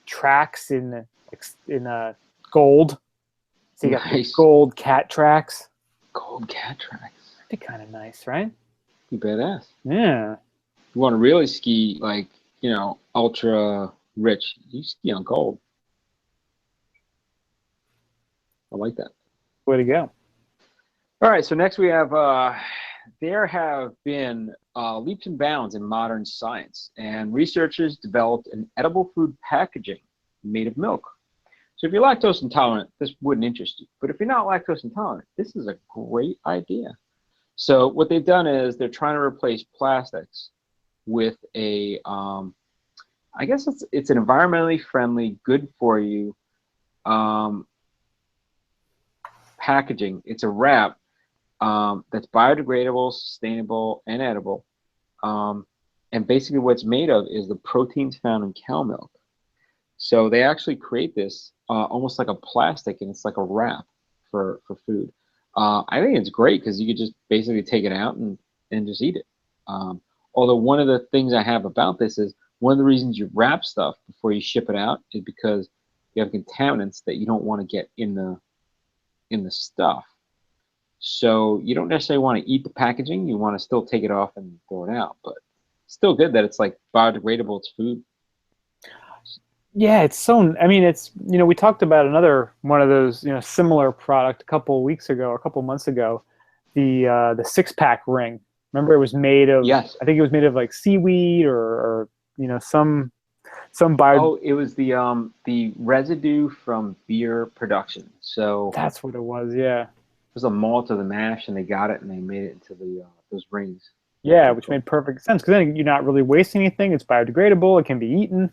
tracks in gold. So you got the gold cat tracks. Gold cat tracks. That'd be kind of nice, right? Be badass. Yeah. You want to really ski like ultra rich? You ski on gold. I like that. Way to go. All right, so next we have, there have been leaps and bounds in modern science, and researchers developed an edible food packaging made of milk. So if you're lactose intolerant, this wouldn't interest you. But if you're not lactose intolerant, this is a great idea. So what they've done is they're trying to replace plastics with a, I guess it's an environmentally friendly, good for you packaging. It's a wrap that's biodegradable, sustainable, and edible. And basically what it's made of is the proteins found in cow milk. So they actually create this almost like a plastic, and it's like a wrap for food. I think it's great because you could just basically take it out and just eat it. Although one of the things I have about this is one of the reasons you wrap stuff before you ship it out is because you have contaminants that you don't want to get in the stuff. So you don't necessarily want to eat the packaging. You want to still take it off and throw it out, but still good that it's like biodegradable. It's food. Yeah, it's so. I mean, it's we talked about another one of those similar product a couple of weeks ago or a couple of months ago, the 6-pack ring. Remember, it was made of. Yes. I think it was made of like seaweed or some bio. Oh, it was the residue from beer production. So that's what it was. Yeah. It was a malt of the mash, and they got it and they made it into those rings. Yeah, which made perfect sense because then you're not really wasting anything. It's biodegradable. It can be eaten.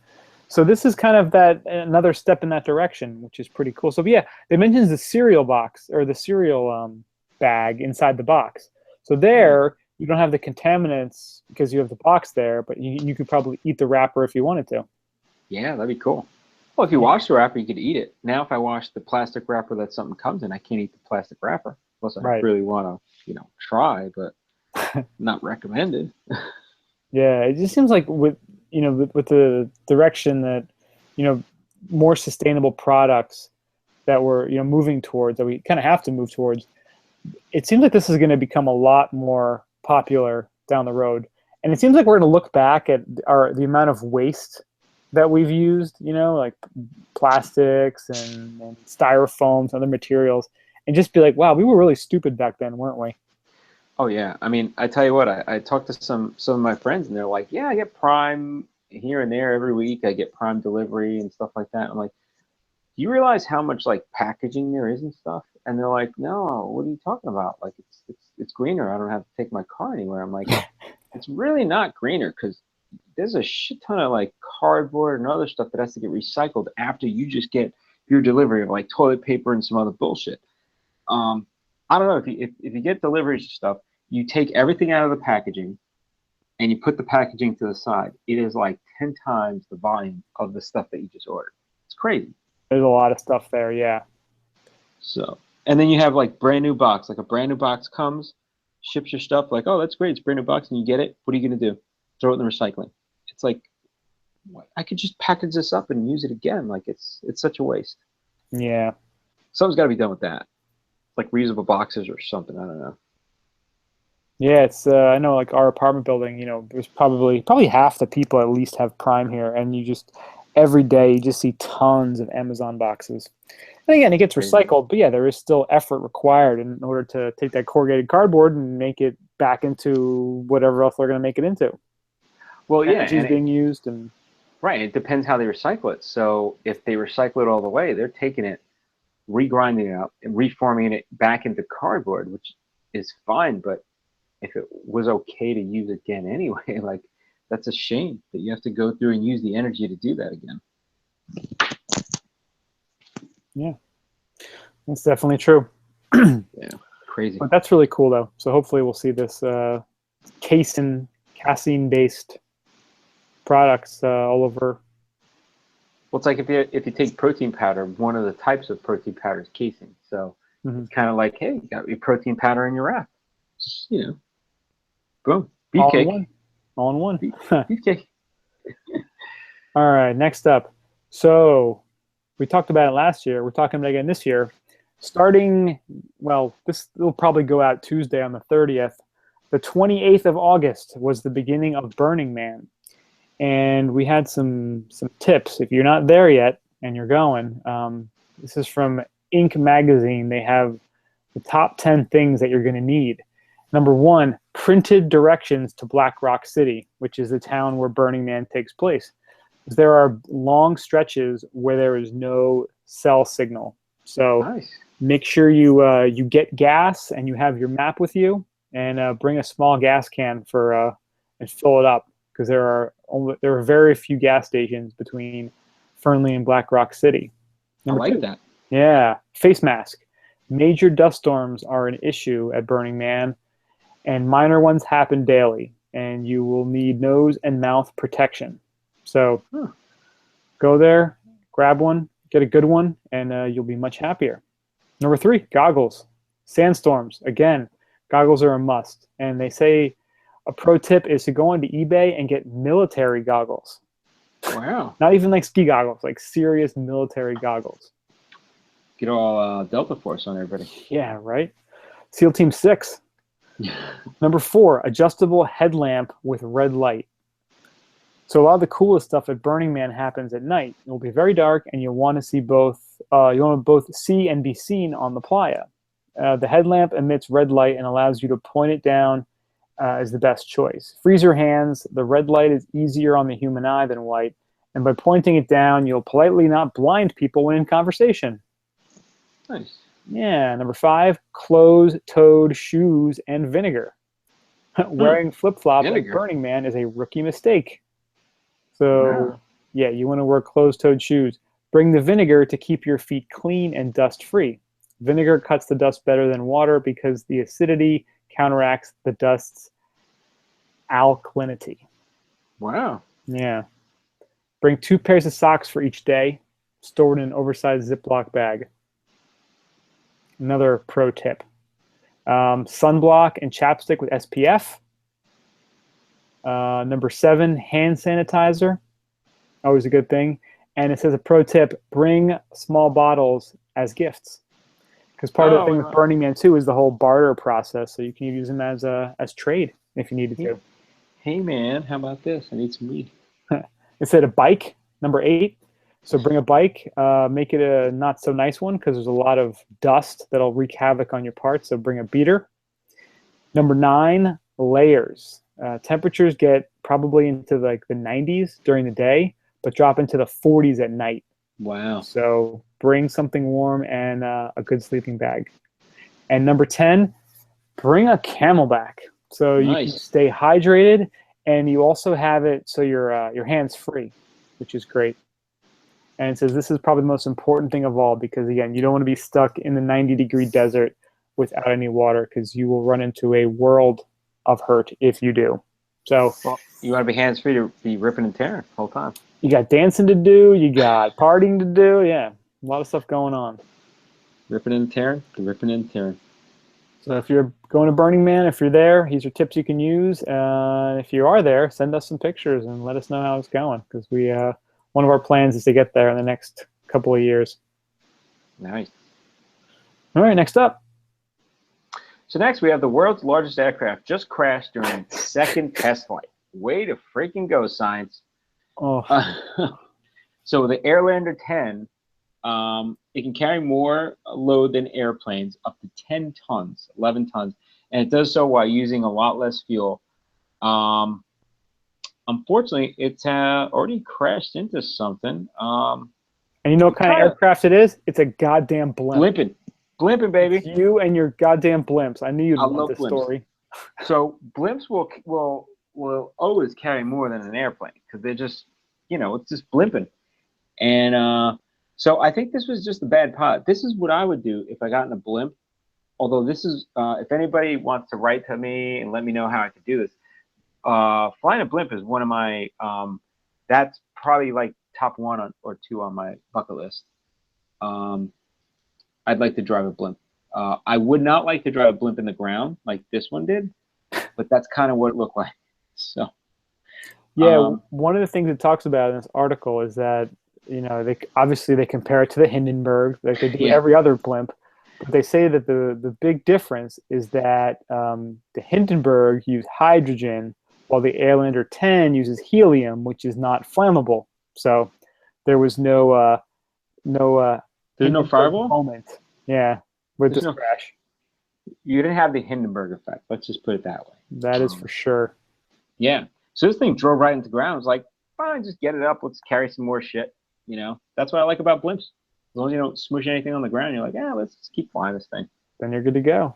So this is kind of another step in that direction, which is pretty cool. So yeah, they mentioned the cereal box or the cereal bag inside the box. So there you don't have the contaminants because you have the box there, but you could probably eat the wrapper if you wanted to. Yeah, that'd be cool. Well, if you wash the wrapper, you could eat it. Now, if I wash the plastic wrapper that something comes in, I can't eat the plastic wrapper. Unless I really want to, try, but not recommended. Yeah, it just seems like with the direction that more sustainable products that we're moving towards, that we kind of have to move towards. It seems like this is going to become a lot more popular down the road, and it seems like we're going to look back at the amount of waste that we've used, like plastics and styrofoams and other materials, and just be like, wow, we were really stupid back then, weren't we? Oh yeah, I mean, I tell you what, I talked to some of my friends, and they're like, yeah, I get Prime here and there every week. I get Prime delivery and stuff like that. I'm like, do you realize how much like packaging there is and stuff? And they're like, no, what are you talking about? Like it's greener. I don't have to take my car anywhere. I'm like, it's really not greener because there's a shit ton of like cardboard and other stuff that has to get recycled after you just get your delivery of like toilet paper and some other bullshit. Um, I don't know if you get deliveries and stuff, you take everything out of the packaging and you put the packaging to the side. It is like 10 times the volume of the stuff that you just ordered. It's crazy. There's a lot of stuff there, yeah. So, and then you have like brand new box, like a brand new box comes, ships your stuff, like, oh, that's great, it's a brand new box, and you get it. What are you gonna do? Throw it in the recycling. It's like, I could just package this up and use it again. Like it's such a waste. Yeah. Something's got to be done with that. Like reusable boxes or something. I don't know. Yeah, it's I know like our apartment building, there's probably half the people at least have Prime here, and you just every day you just see tons of Amazon boxes. And again, it gets Crazy. recycled, but yeah, there is still effort required in order to take that corrugated cardboard and make it back into whatever else they're going to make it into. Well, yeah, Energy is being used, and right. It depends how they recycle it. So if they recycle it all the way, they're taking it, regrinding it up, and reforming it back into cardboard, which is fine. But if it was okay to use again anyway, like that's a shame that you have to go through and use the energy to do that again. yeah, that's definitely true. Yeah, crazy. But that's really cool, though. So hopefully we'll see this casein-based products all over. Well, it's like if you take protein powder, one of the types of protein powder is casein. So it's kind of like, hey, you got your protein powder in your wrap. Just, boom, All in beefcake. one. All in one. Beefcake. All right, next up. So we talked about it last year. We're talking about it again this year. Starting, well, this will probably go out Tuesday on the 30th. The 28th of August was the beginning of Burning Man. And we had some tips. If you're not there yet and you're going, this is from Inc. magazine. They have the top 10 things that you're going to need. Number 1, printed directions to Black Rock City, which is the town where Burning Man takes place. There are long stretches where there is no cell signal. So Nice. Make sure you get gas and you have your map with you, and bring a small gas can and fill it up, because there are very few gas stations between Fernley and Black Rock City. Number I like 2, that. yeah, face mask. Major dust storms are an issue at Burning Man, and minor ones happen daily, and you will need nose and mouth protection. So go there, grab one, get a good one, and you'll be much happier. Number 3, goggles. Sandstorms. Again, goggles are a must. And they say a pro tip is to go onto eBay and get military goggles. Wow. Not even like ski goggles, like serious military goggles. Get all Delta Force on everybody. Yeah, right? SEAL Team 6. Number 4, adjustable headlamp with red light. So a lot of the coolest stuff at Burning Man happens at night. It will be very dark, and you'll want to see both. You want to both see and be seen on the playa. The headlamp emits red light and allows you to point it down is the best choice. Freeze your hands. The red light is easier on the human eye than white, and by pointing it down, you'll politely not blind people when in conversation. Nice. Yeah. Number 5, closed-toed shoes and vinegar. Wearing flip-flop at Burning Man is a rookie mistake. So, yeah, you want to wear closed-toed shoes. Bring the vinegar to keep your feet clean and dust-free. Vinegar cuts the dust better than water because the acidity counteracts the dust's alkalinity. Wow. Yeah. Bring 2 pairs of socks for each day, stored in an oversized Ziploc bag. Another pro tip. Sunblock and chapstick with SPF. Number 7, hand sanitizer. Always a good thing. And it says a pro tip, bring small bottles as gifts. Because part of the thing with Burning Man 2 is the whole barter process. So you can use them as trade if you needed to. Hey, man, how about this? I need some weed. It said a bike, number 8. So bring a bike, make it a not so nice one because there's a lot of dust that'll wreak havoc on your parts. So bring a beater. Number 9, layers. Temperatures get probably into like the 90s during the day, but drop into the 40s at night. Wow. So bring something warm and a good sleeping bag. And number 10, bring a Camelback. So you can stay hydrated, and you also have it so your hands free, which is great. And it says this is probably the most important thing of all because, again, you don't want to be stuck in the 90-degree desert without any water because you will run into a world of hurt if you do. So you want to be hands-free to be ripping and tearing the whole time. You got dancing to do. You got partying to do. Yeah, a lot of stuff going on. Ripping and tearing, ripping and tearing. So if you're going to Burning Man, if you're there, these are tips you can use. If you are there, send us some pictures and let us know how it's going because we one of our plans is to get there in the next couple of years. Nice. All right, next up. So next we have the world's largest aircraft just crashed during second test flight. Way to freaking go, science. Oh. So the Airlander 10, it can carry more load than airplanes, up to 10 tons, 11 tons, and it does so while using a lot less fuel. Unfortunately, it's already crashed into something. And you know what kind of aircraft it is? It's a goddamn blimp. Blimping, baby. It's you and your goddamn blimps. I knew you'd love this story. So blimps will always carry more than an airplane because they're just, it's just blimping. And so I think this was just a bad pod. This is what I would do if I got in a blimp. Although this is, if anybody wants to write to me and let me know how I could do this, flying a blimp is one of my, that's probably like top 1 or 2 on my bucket list. I'd like to drive a blimp. I would not like to drive a blimp in the ground like this one did, but that's kind of what it looked like. So, yeah, one of the things it talks about in this article is that they compare it to the Hindenburg, like they do every other blimp. But they say that the big difference is that the Hindenburg used hydrogen, while the Airlander 10 uses helium, which is not flammable. So there was no there's no fireball moment. Yeah, with this crash. You didn't have the Hindenburg effect. Let's just put it that way. That is for sure. Yeah. So this thing drove right into the ground. It's like, fine, just get it up. Let's carry some more shit. That's what I like about blimps. As long as you don't smush anything on the ground, you're like, let's just keep flying this thing. Then you're good to go.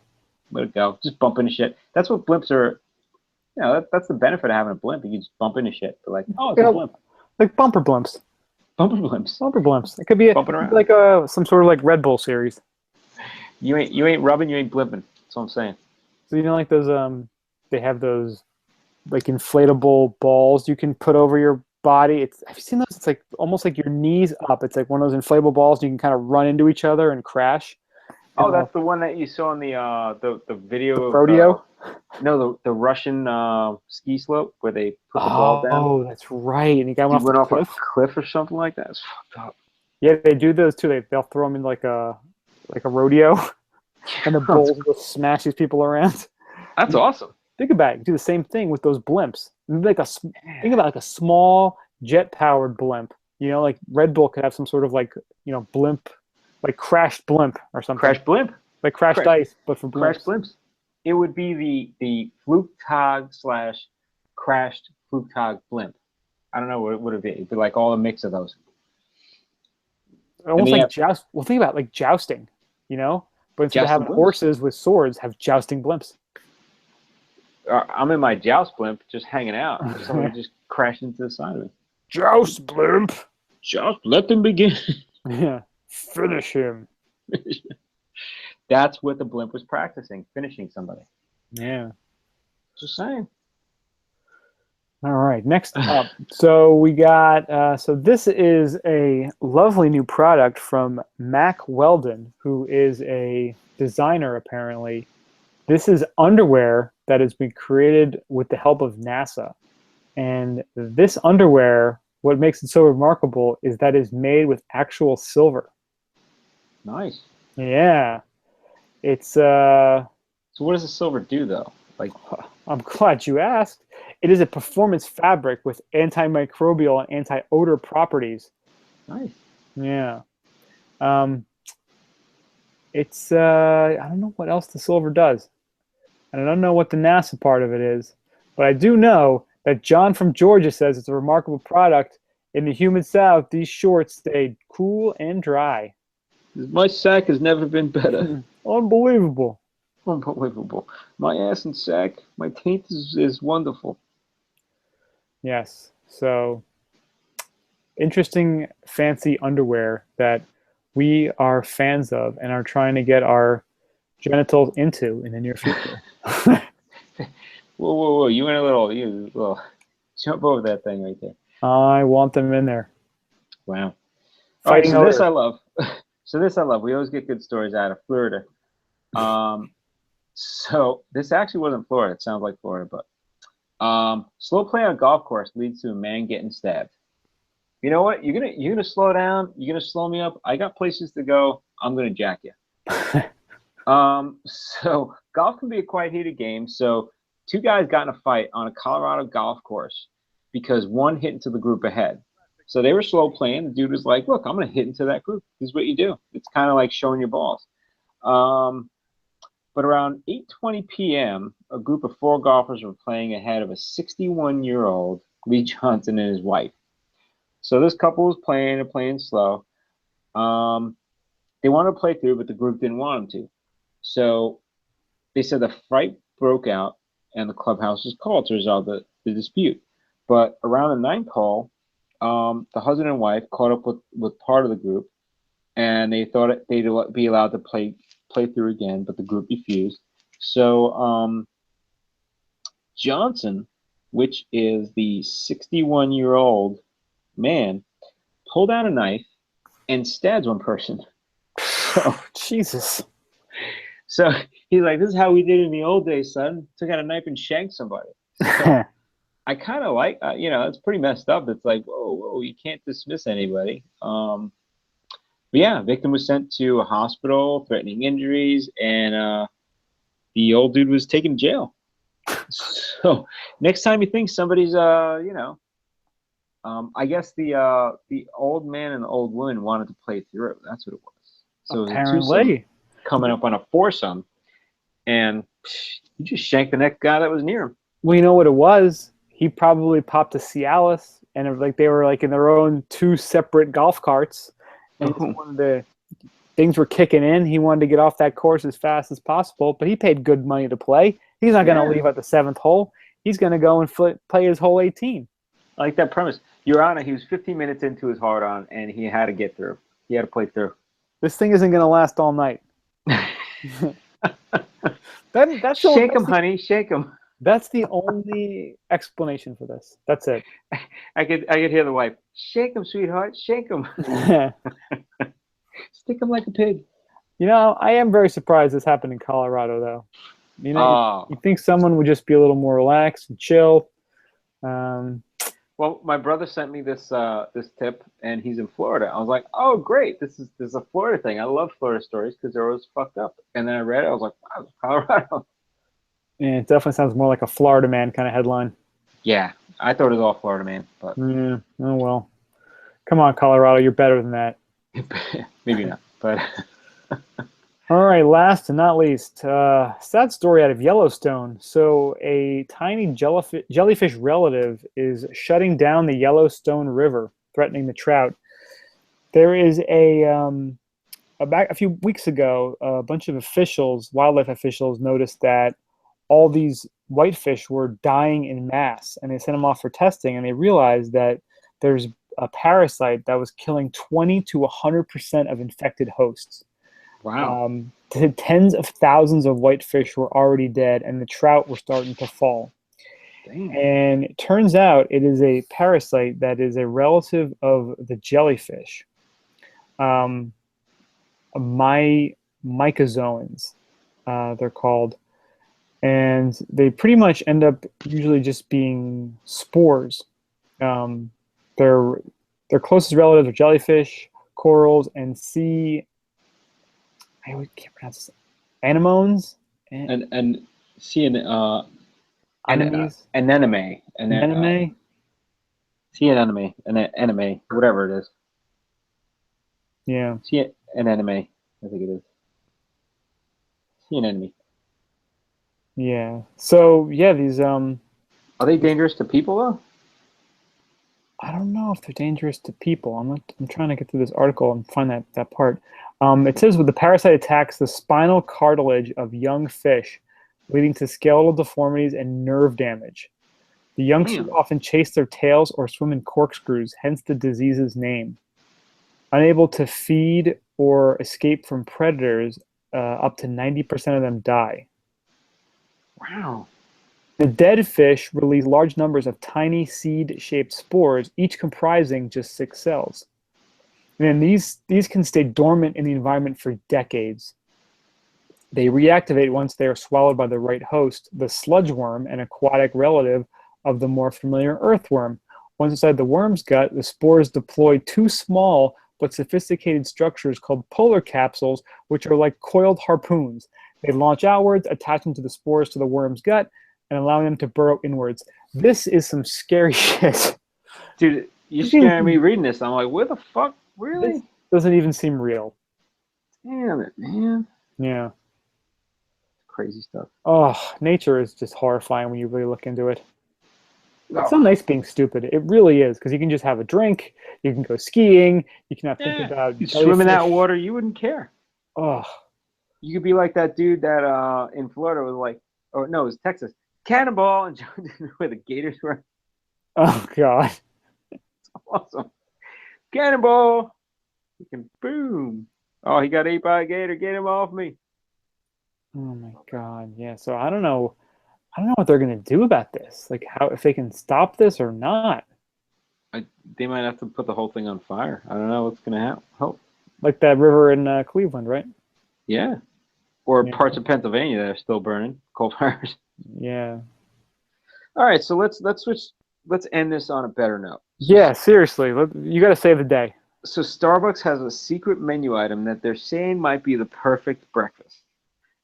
Let it go. Just bump into shit. That's what blimps are. That's the benefit of having a blimp. You can just bump into shit. But like, it's a blimp. Like bumper blimps. Bumper blimps. Bumper blimps. It could be like some sort of like Red Bull series. You ain't rubbing, you ain't blimping. That's what I'm saying. So like those they have those like inflatable balls you can put over your body. Have you seen those? It's like almost like your knees up. It's like one of those inflatable balls. You can kind of run into each other and crash. Oh, that's the one that you saw in the video of rodeo. No, the Russian ski slope where they put the ball down. Oh, that's right. And he went off a cliff or something like that. It's fucked up. Yeah, they do those too. They'll throw them in like a rodeo, and the bulls will smash these people around. That's awesome. Think about it. You do the same thing with those blimps. Think about like a small jet-powered blimp. Like Red Bull could have some sort of like blimp, like crashed blimp or something. Crashed blimp. Like crashed ice, but for blimps. Crashed blimps. It would be the Flugtag / crashed Flugtag blimp. I don't know what it would be. It'd be like all a mix of those. Almost like joust. Well, think about like jousting, But instead of having horses with swords, have jousting blimps. I'm in my joust blimp, just hanging out. Somebody just crashed into the side of it. Joust blimp. Just let them begin. Yeah. Finish him. That's what the blimp was practicing, finishing somebody. Yeah. Just saying. All right, next up. So we got, so this is a lovely new product from Mac Weldon, who is a designer apparently. This is underwear that has been created with the help of NASA. And this underwear, what makes it so remarkable is that it's made with actual silver. Nice. Yeah. It's So what does the silver do though? Like, I'm glad you asked. It is a performance fabric with antimicrobial and anti-odor properties. nice. Yeah. Um, it's I don't know what else the silver does. And I don't know what the NASA part of it is, but I do know that John from Georgia says it's a remarkable product. In the humid South, these shorts stay cool and dry. My sack has never been better. Unbelievable. Unbelievable. My ass and sack, my taint is wonderful. Yes. So interesting, fancy underwear that we are fans of and are trying to get our genitals into in the near future. Whoa, whoa, whoa! You went you little jump over that thing right there. I want them in there. Wow. All right, Fighting so this odor. I love. So this I love. We always get good stories out of Florida. So this actually wasn't Florida. It sounds like Florida, but slow play on a golf course leads to a man getting stabbed. You know what? You're gonna slow down. You're gonna slow me up. I got places to go. I'm gonna jack you. So golf can be a quite heated game. So two guys got in a fight on a Colorado golf course because one hit into the group ahead. So they were slow playing. The dude was like, "Look, I'm gonna hit into that group. This is what you do. It's kind of like showing your balls." But around 8:20 p.m., a group of four golfers were playing ahead of a 61-year-old Lee Johnson and his wife. So this couple was playing and playing slow. They wanted to play through, but the group didn't want them to. So they said the fight broke out and the clubhouse was called to resolve the dispute. But around the ninth hole, the husband and wife caught up with part of the group, and they thought they'd be allowed to play through again, but the group refused. So Johnson, which is the 61-year-old man, pulled out a knife and stabbed one person. So Jesus. So he's like, "This is how we did it in the old days, son. Took out a knife and shanked somebody." So I kind of like, it's pretty messed up. It's like, whoa, whoa, you can't dismiss anybody. But yeah, victim was sent to a hospital, threatening injuries, and the old dude was taken to jail. So next time you think somebody's, I guess the old man and the old woman wanted to play through. That's what it was. So it was a twosome Apparently. coming up on a foursome, and you just shanked the next guy that was near him. Well, you know what it was? He probably popped a Cialis, and like they were like in their own two separate golf carts, and just wanted to, things were kicking in. He wanted to get off that course as fast as possible, but he paid good money to play. He's not going to leave at the seventh hole. He's going to go and play his whole 18. I like that premise. Your Honor, he was 15 minutes into his hard on, and he had to get through. He had to play through. This thing isn't going to last all night. That's shake him, honey, shake him. That's the only explanation for this. That's it. I could hear the wife. Shake him, sweetheart, shake him. Stick him like a pig. You know, I am very surprised this happened in Colorado, though. You know, you think someone would just be a little more relaxed and chill. Well, my brother sent me this tip, and he's in Florida. I was like, oh, great. This is a Florida thing. I love Florida stories because they're always fucked up. And then I read it. I was like, wow, it's Colorado. Yeah, it definitely sounds more like a Florida Man kind of headline. Yeah, I thought it was all Florida Man. But yeah, oh well. Come on, Colorado. You're better than that. Maybe not, but... All right, last and not least, sad story out of Yellowstone. So a tiny jellyfish relative is shutting down the Yellowstone River, threatening the trout. There is back a few weeks ago, a bunch of wildlife officials, noticed that all these whitefish were dying in mass, and they sent them off for testing, and they realized that there's a parasite that was killing 20 to 100% of infected hosts. Wow. Tens of thousands of whitefish were already dead, and the trout were starting to fall. Damn. And it turns out it is a parasite that is a relative of the jellyfish. Mycozoans, they're called. and they pretty much end up usually just being spores. Um, their closest relatives are jellyfish, corals, and sea. I always can't pronounce this. Anemones, And see anemones, anemone, and anemone. see an enemy, an enemy, whatever it is. Yeah, See an enemy, I think it is. See an enemy. yeah. So yeah, Are they dangerous to people though? I don't know if they're dangerous to people. I'm trying to get through this article and find that part. It says with the parasite attacks the spinal cartilage of young fish, leading to skeletal deformities and nerve damage. The youngsters Damn. often chase their tails or swim in corkscrews, hence the disease's name. Unable to feed or escape from predators, up to 90% of them die. Wow. The dead fish release large numbers of tiny seed-shaped spores, each comprising just 6 cells. And these can stay dormant in the environment for decades. They reactivate once they are swallowed by the right host, the sludge worm, an aquatic relative of the more familiar earthworm. Once inside the worm's gut, the spores deploy two small but sophisticated structures called polar capsules, which are like coiled harpoons. They launch outwards, attaching to the spores to the worm's gut, and allowing them to burrow inwards. This is some scary shit. Dude, you're scaring me reading this. I'm like, where the fuck? Really? This doesn't even seem real. Damn it, man. Yeah. Crazy stuff. Oh, nature is just horrifying when you really look into it. It's so Oh. nice being stupid. It really is, because you can just have a drink, you can go skiing, you can not think about You swim in that jellyfish. water, you wouldn't care. Oh, You could be like that dude that in Florida was like, oh no, it was Texas, cannonball, and jumped in where the gators were. oh God. It's awesome. Cannonball. You can boom. Oh, he got ate by a gator. Get him off me. Oh my God. Yeah. So I don't know. I don't know what they're gonna do about this. Like how if they can stop this or not. They might have to put the whole thing on fire. I don't know what's gonna happen. Hope. Like that river in Cleveland, right? Yeah. Or Yeah. parts of Pennsylvania that are still burning. Coal fires. Yeah. All right, so let's switch. Let's end this on a better note. Yeah. Seriously, you got to save the day. So Starbucks has a secret menu item that they're saying might be the perfect breakfast.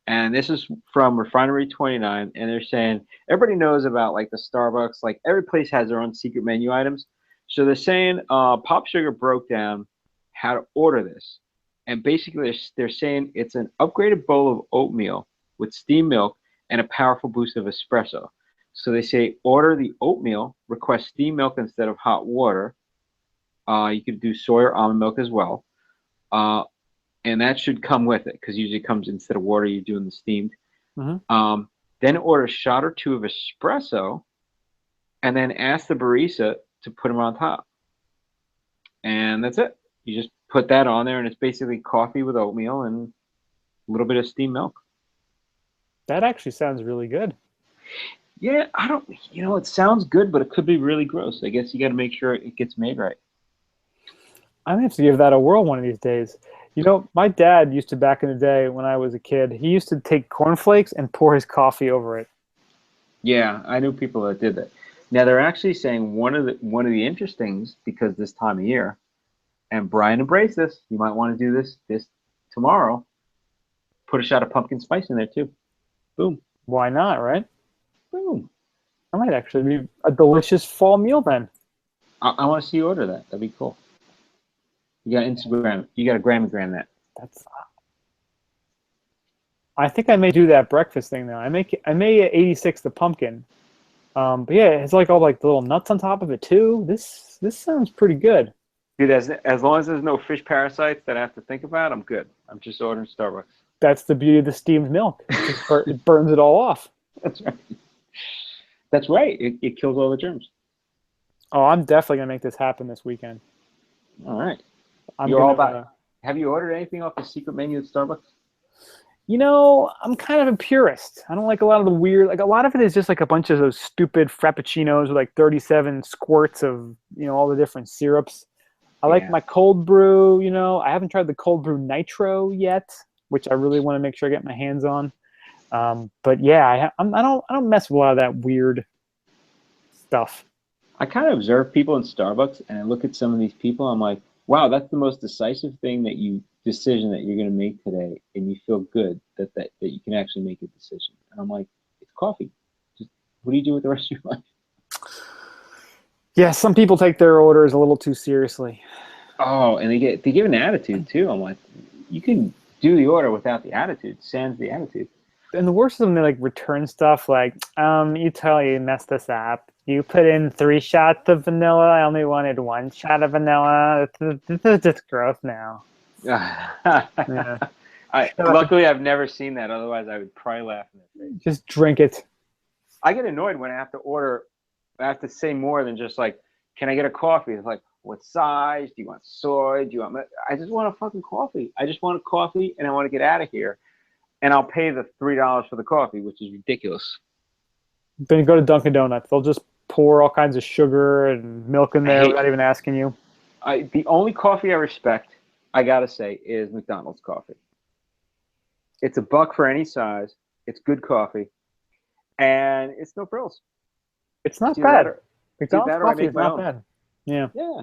And this is from Refinery 29, and they're saying everybody knows about like the Starbucks, like every place has their own secret menu items. So they're saying Pop Sugar broke down how to order this, and basically they're saying it's an upgraded bowl of oatmeal with steamed milk and a powerful boost of espresso. So they say order the oatmeal, request steamed milk instead of hot water. You could do soy or almond milk as well. Uh, and that should come with it because usually it comes instead of water, you're doing the steamed. Mm-hmm. Then order a shot or two of espresso, and then ask the barista to put them on top. And that's it. You just put that on there, and it's basically coffee with oatmeal and a little bit of steamed milk. That actually sounds really good. Yeah, I don't, it sounds good, but it could be really gross. I guess you got to make sure it gets made right. I'm gonna have to give that a whirl one of these days. You know, my dad used to back in the day when I was a kid. He used to take cornflakes and pour his coffee over it. Yeah, I knew people that did that. Now they're actually saying one of the interestings because this time of year, and Brian embraced this. You might want to do this tomorrow. Put a shot of pumpkin spice in there too. Boom, Why not, right? boom. That might actually be a delicious fall meal then. I want to see you order that. That'd be cool. You got Instagram. You got to Gram that. That's. I think I may do that breakfast thing now. I may 86 the pumpkin. But yeah, it's like all like the little nuts on top of it too. This sounds pretty good. Dude, as long as there's no fish parasites that I have to think about, I'm good. I'm just ordering Starbucks. That's the beauty of the steamed milk. It burns it all off. That's right. That's right. It kills all the germs. Oh, I'm definitely gonna make this happen this weekend. All right. I'm You're gonna, all about. Have you ordered anything off the secret menu at Starbucks? You know, I'm kind of a purist. I don't like a lot of the weird. Like a lot of it is just like a bunch of those stupid frappuccinos with like 37 squirts of all the different syrups. I like my cold brew. I haven't tried the cold brew nitro yet, which I really want to make sure I get my hands on. But yeah, I don't mess with a lot of that weird stuff. I kind of observe people in Starbucks, and I look at some of these people. I'm like, wow, that's the most decisive decision that you're going to make today, and you feel good that you can actually make a decision. And I'm like, it's coffee. Just what do you do with the rest of your life? Yeah, some people take their orders a little too seriously. Oh, and they give an attitude too. I'm like, you can do the order without the attitude. Sans the attitude. And the worst is when they like return stuff like, you messed this up. You put in 3 shots of vanilla. I only wanted 1 shot of vanilla. This is just gross now. Yeah. Luckily, I've never seen that. Otherwise, I would probably laugh in their face. Just drink it. I get annoyed when I have to order. I have to say more than just like, can I get a coffee? It's like, what size? Do you want soy? Do you want? I just want a fucking coffee. I just want a coffee, and I want to get out of here. And I'll pay the $3 for the coffee, which is ridiculous. Then you go to Dunkin' Donuts. They'll just pour all kinds of sugar and milk in there without even asking you. The only coffee I respect, I gotta say, is McDonald's coffee. It's $1 for any size. It's good coffee, and it's no frills. It's not bad. McDonald's coffee is not bad. Yeah. Yeah.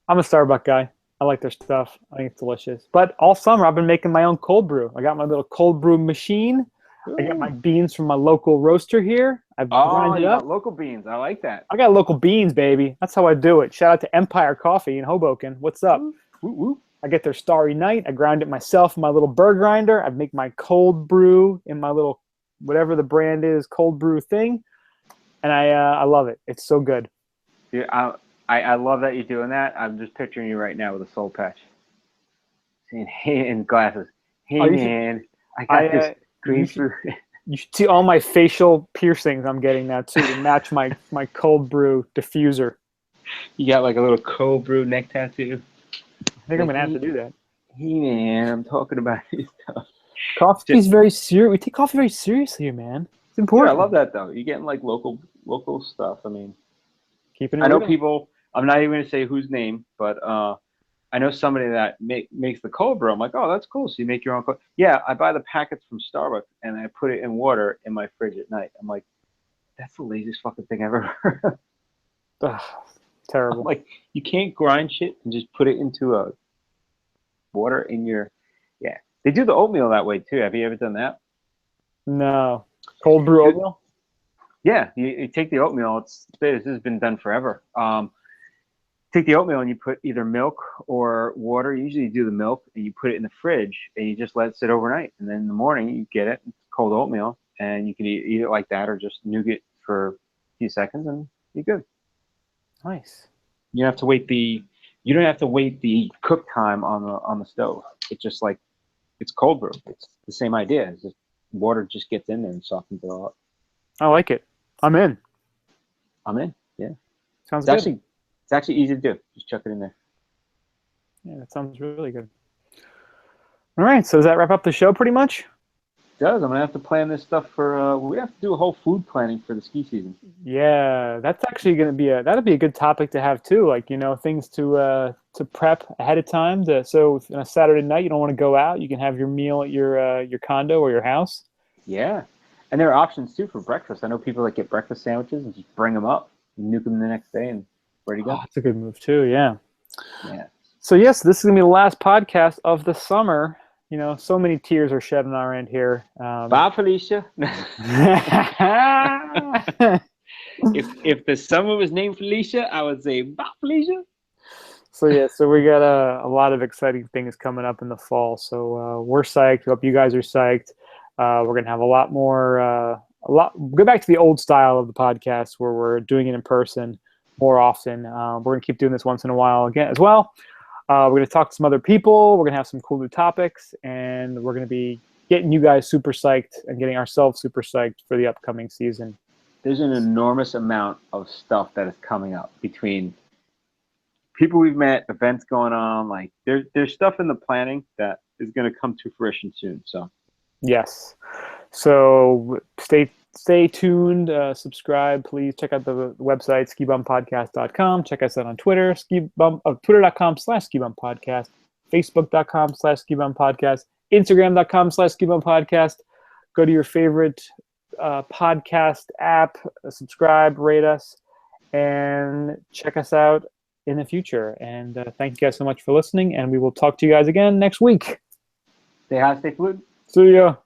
I'm a Starbucks guy. I like their stuff. I think it's delicious. But all summer, I've been making my own cold brew. I got my little cold brew machine. Ooh. I got my beans from my local roaster here. I've grinded it up. Local beans. I like that. I got local beans, baby. That's how I do it. Shout out to Empire Coffee in Hoboken. What's up? Woo, woo. I get their Starry Night. I grind it myself in my little burr grinder. I make my cold brew in my little, whatever the brand is, cold brew thing. And I love it. It's so good. Yeah, I love that you're doing that. I'm just picturing you right now with a soul patch. Saying, hey, and glasses. Hey, man, I got this grapefruit. You should see all my facial piercings I'm getting now, too, to match my cold brew diffuser. You got like a little cold brew neck tattoo. I think I'm going to have to do that. Hey, man, I'm talking about this stuff. Coffee is very serious. We take coffee very seriously here, man. It's important. Yeah, I love that, though. You're getting like local stuff. I mean, keeping it I know real. people. I'm not even going to say whose name, but I know somebody that makes the cold brew. I'm like, oh, that's cool. So you make your own cold. Yeah, I buy the packets from Starbucks and I put it in water in my fridge at night. I'm like, that's the laziest fucking thing I've ever heard. Ugh, terrible. I'm like, you can't grind shit and just put it into a water in your. Yeah, they do the oatmeal that way too. Have you ever done that? No, cold brew oatmeal. Yeah, you take the oatmeal. This has been done forever. Take the oatmeal and you put either milk or water. Usually you do the milk and you put it in the fridge and you just let it sit overnight. And then in the morning you get it. It's cold oatmeal and you can eat it like that or just nougat for a few seconds and you're good. Nice. You don't have to wait the cook time on the stove. It's just like it's cold brew. It's the same idea. It's just water just gets in there and softens it all up. I like it. I'm in. Yeah. Sounds good. It's actually easy to do. Just chuck it in there. Yeah, that sounds really good. All right, so does that wrap up the show pretty much? It does. I'm going to have to plan this stuff for, we have to do a whole food planning for the ski season. Yeah, that's actually going to be that'd be a good topic to have too. Like, things to prep ahead of time. So on a Saturday night, you don't want to go out. You can have your meal at your condo or your house. Yeah. And there are options too for breakfast. I know people that get breakfast sandwiches and just bring them up and nuke them the next day and ready to go. Oh, that's a good move too. Yeah. Yeah. So yes, this is gonna be the last podcast of the summer. So many tears are shed on our end here. Bye, Felicia. If the summer was named Felicia, I would say bye, Felicia. So we got a lot of exciting things coming up in the fall. So we're psyched. Hope you guys are psyched. We're gonna have a lot more. Go back to the old style of the podcast where we're doing it in person more often. We're going to keep doing this once in a while again as well. We're going to talk to some other people. We're going to have some cool new topics, and we're going to be getting you guys super psyched and getting ourselves super psyched for the upcoming season. There's an enormous amount of stuff that is coming up between people we've met, events going on. Like there's stuff in the planning that is going to come to fruition soon. So yes. So stay tuned, subscribe, please. Check out the website, skibumpodcast.com. Check us out on Twitter, twitter.com/skibumpodcast, facebook.com/skibumpodcast, Instagram.com/SkiBumPodcast. Go to your favorite podcast app, subscribe, rate us, and check us out in the future. And thank you guys so much for listening, and we will talk to you guys again next week. Stay high, stay fluid. See ya.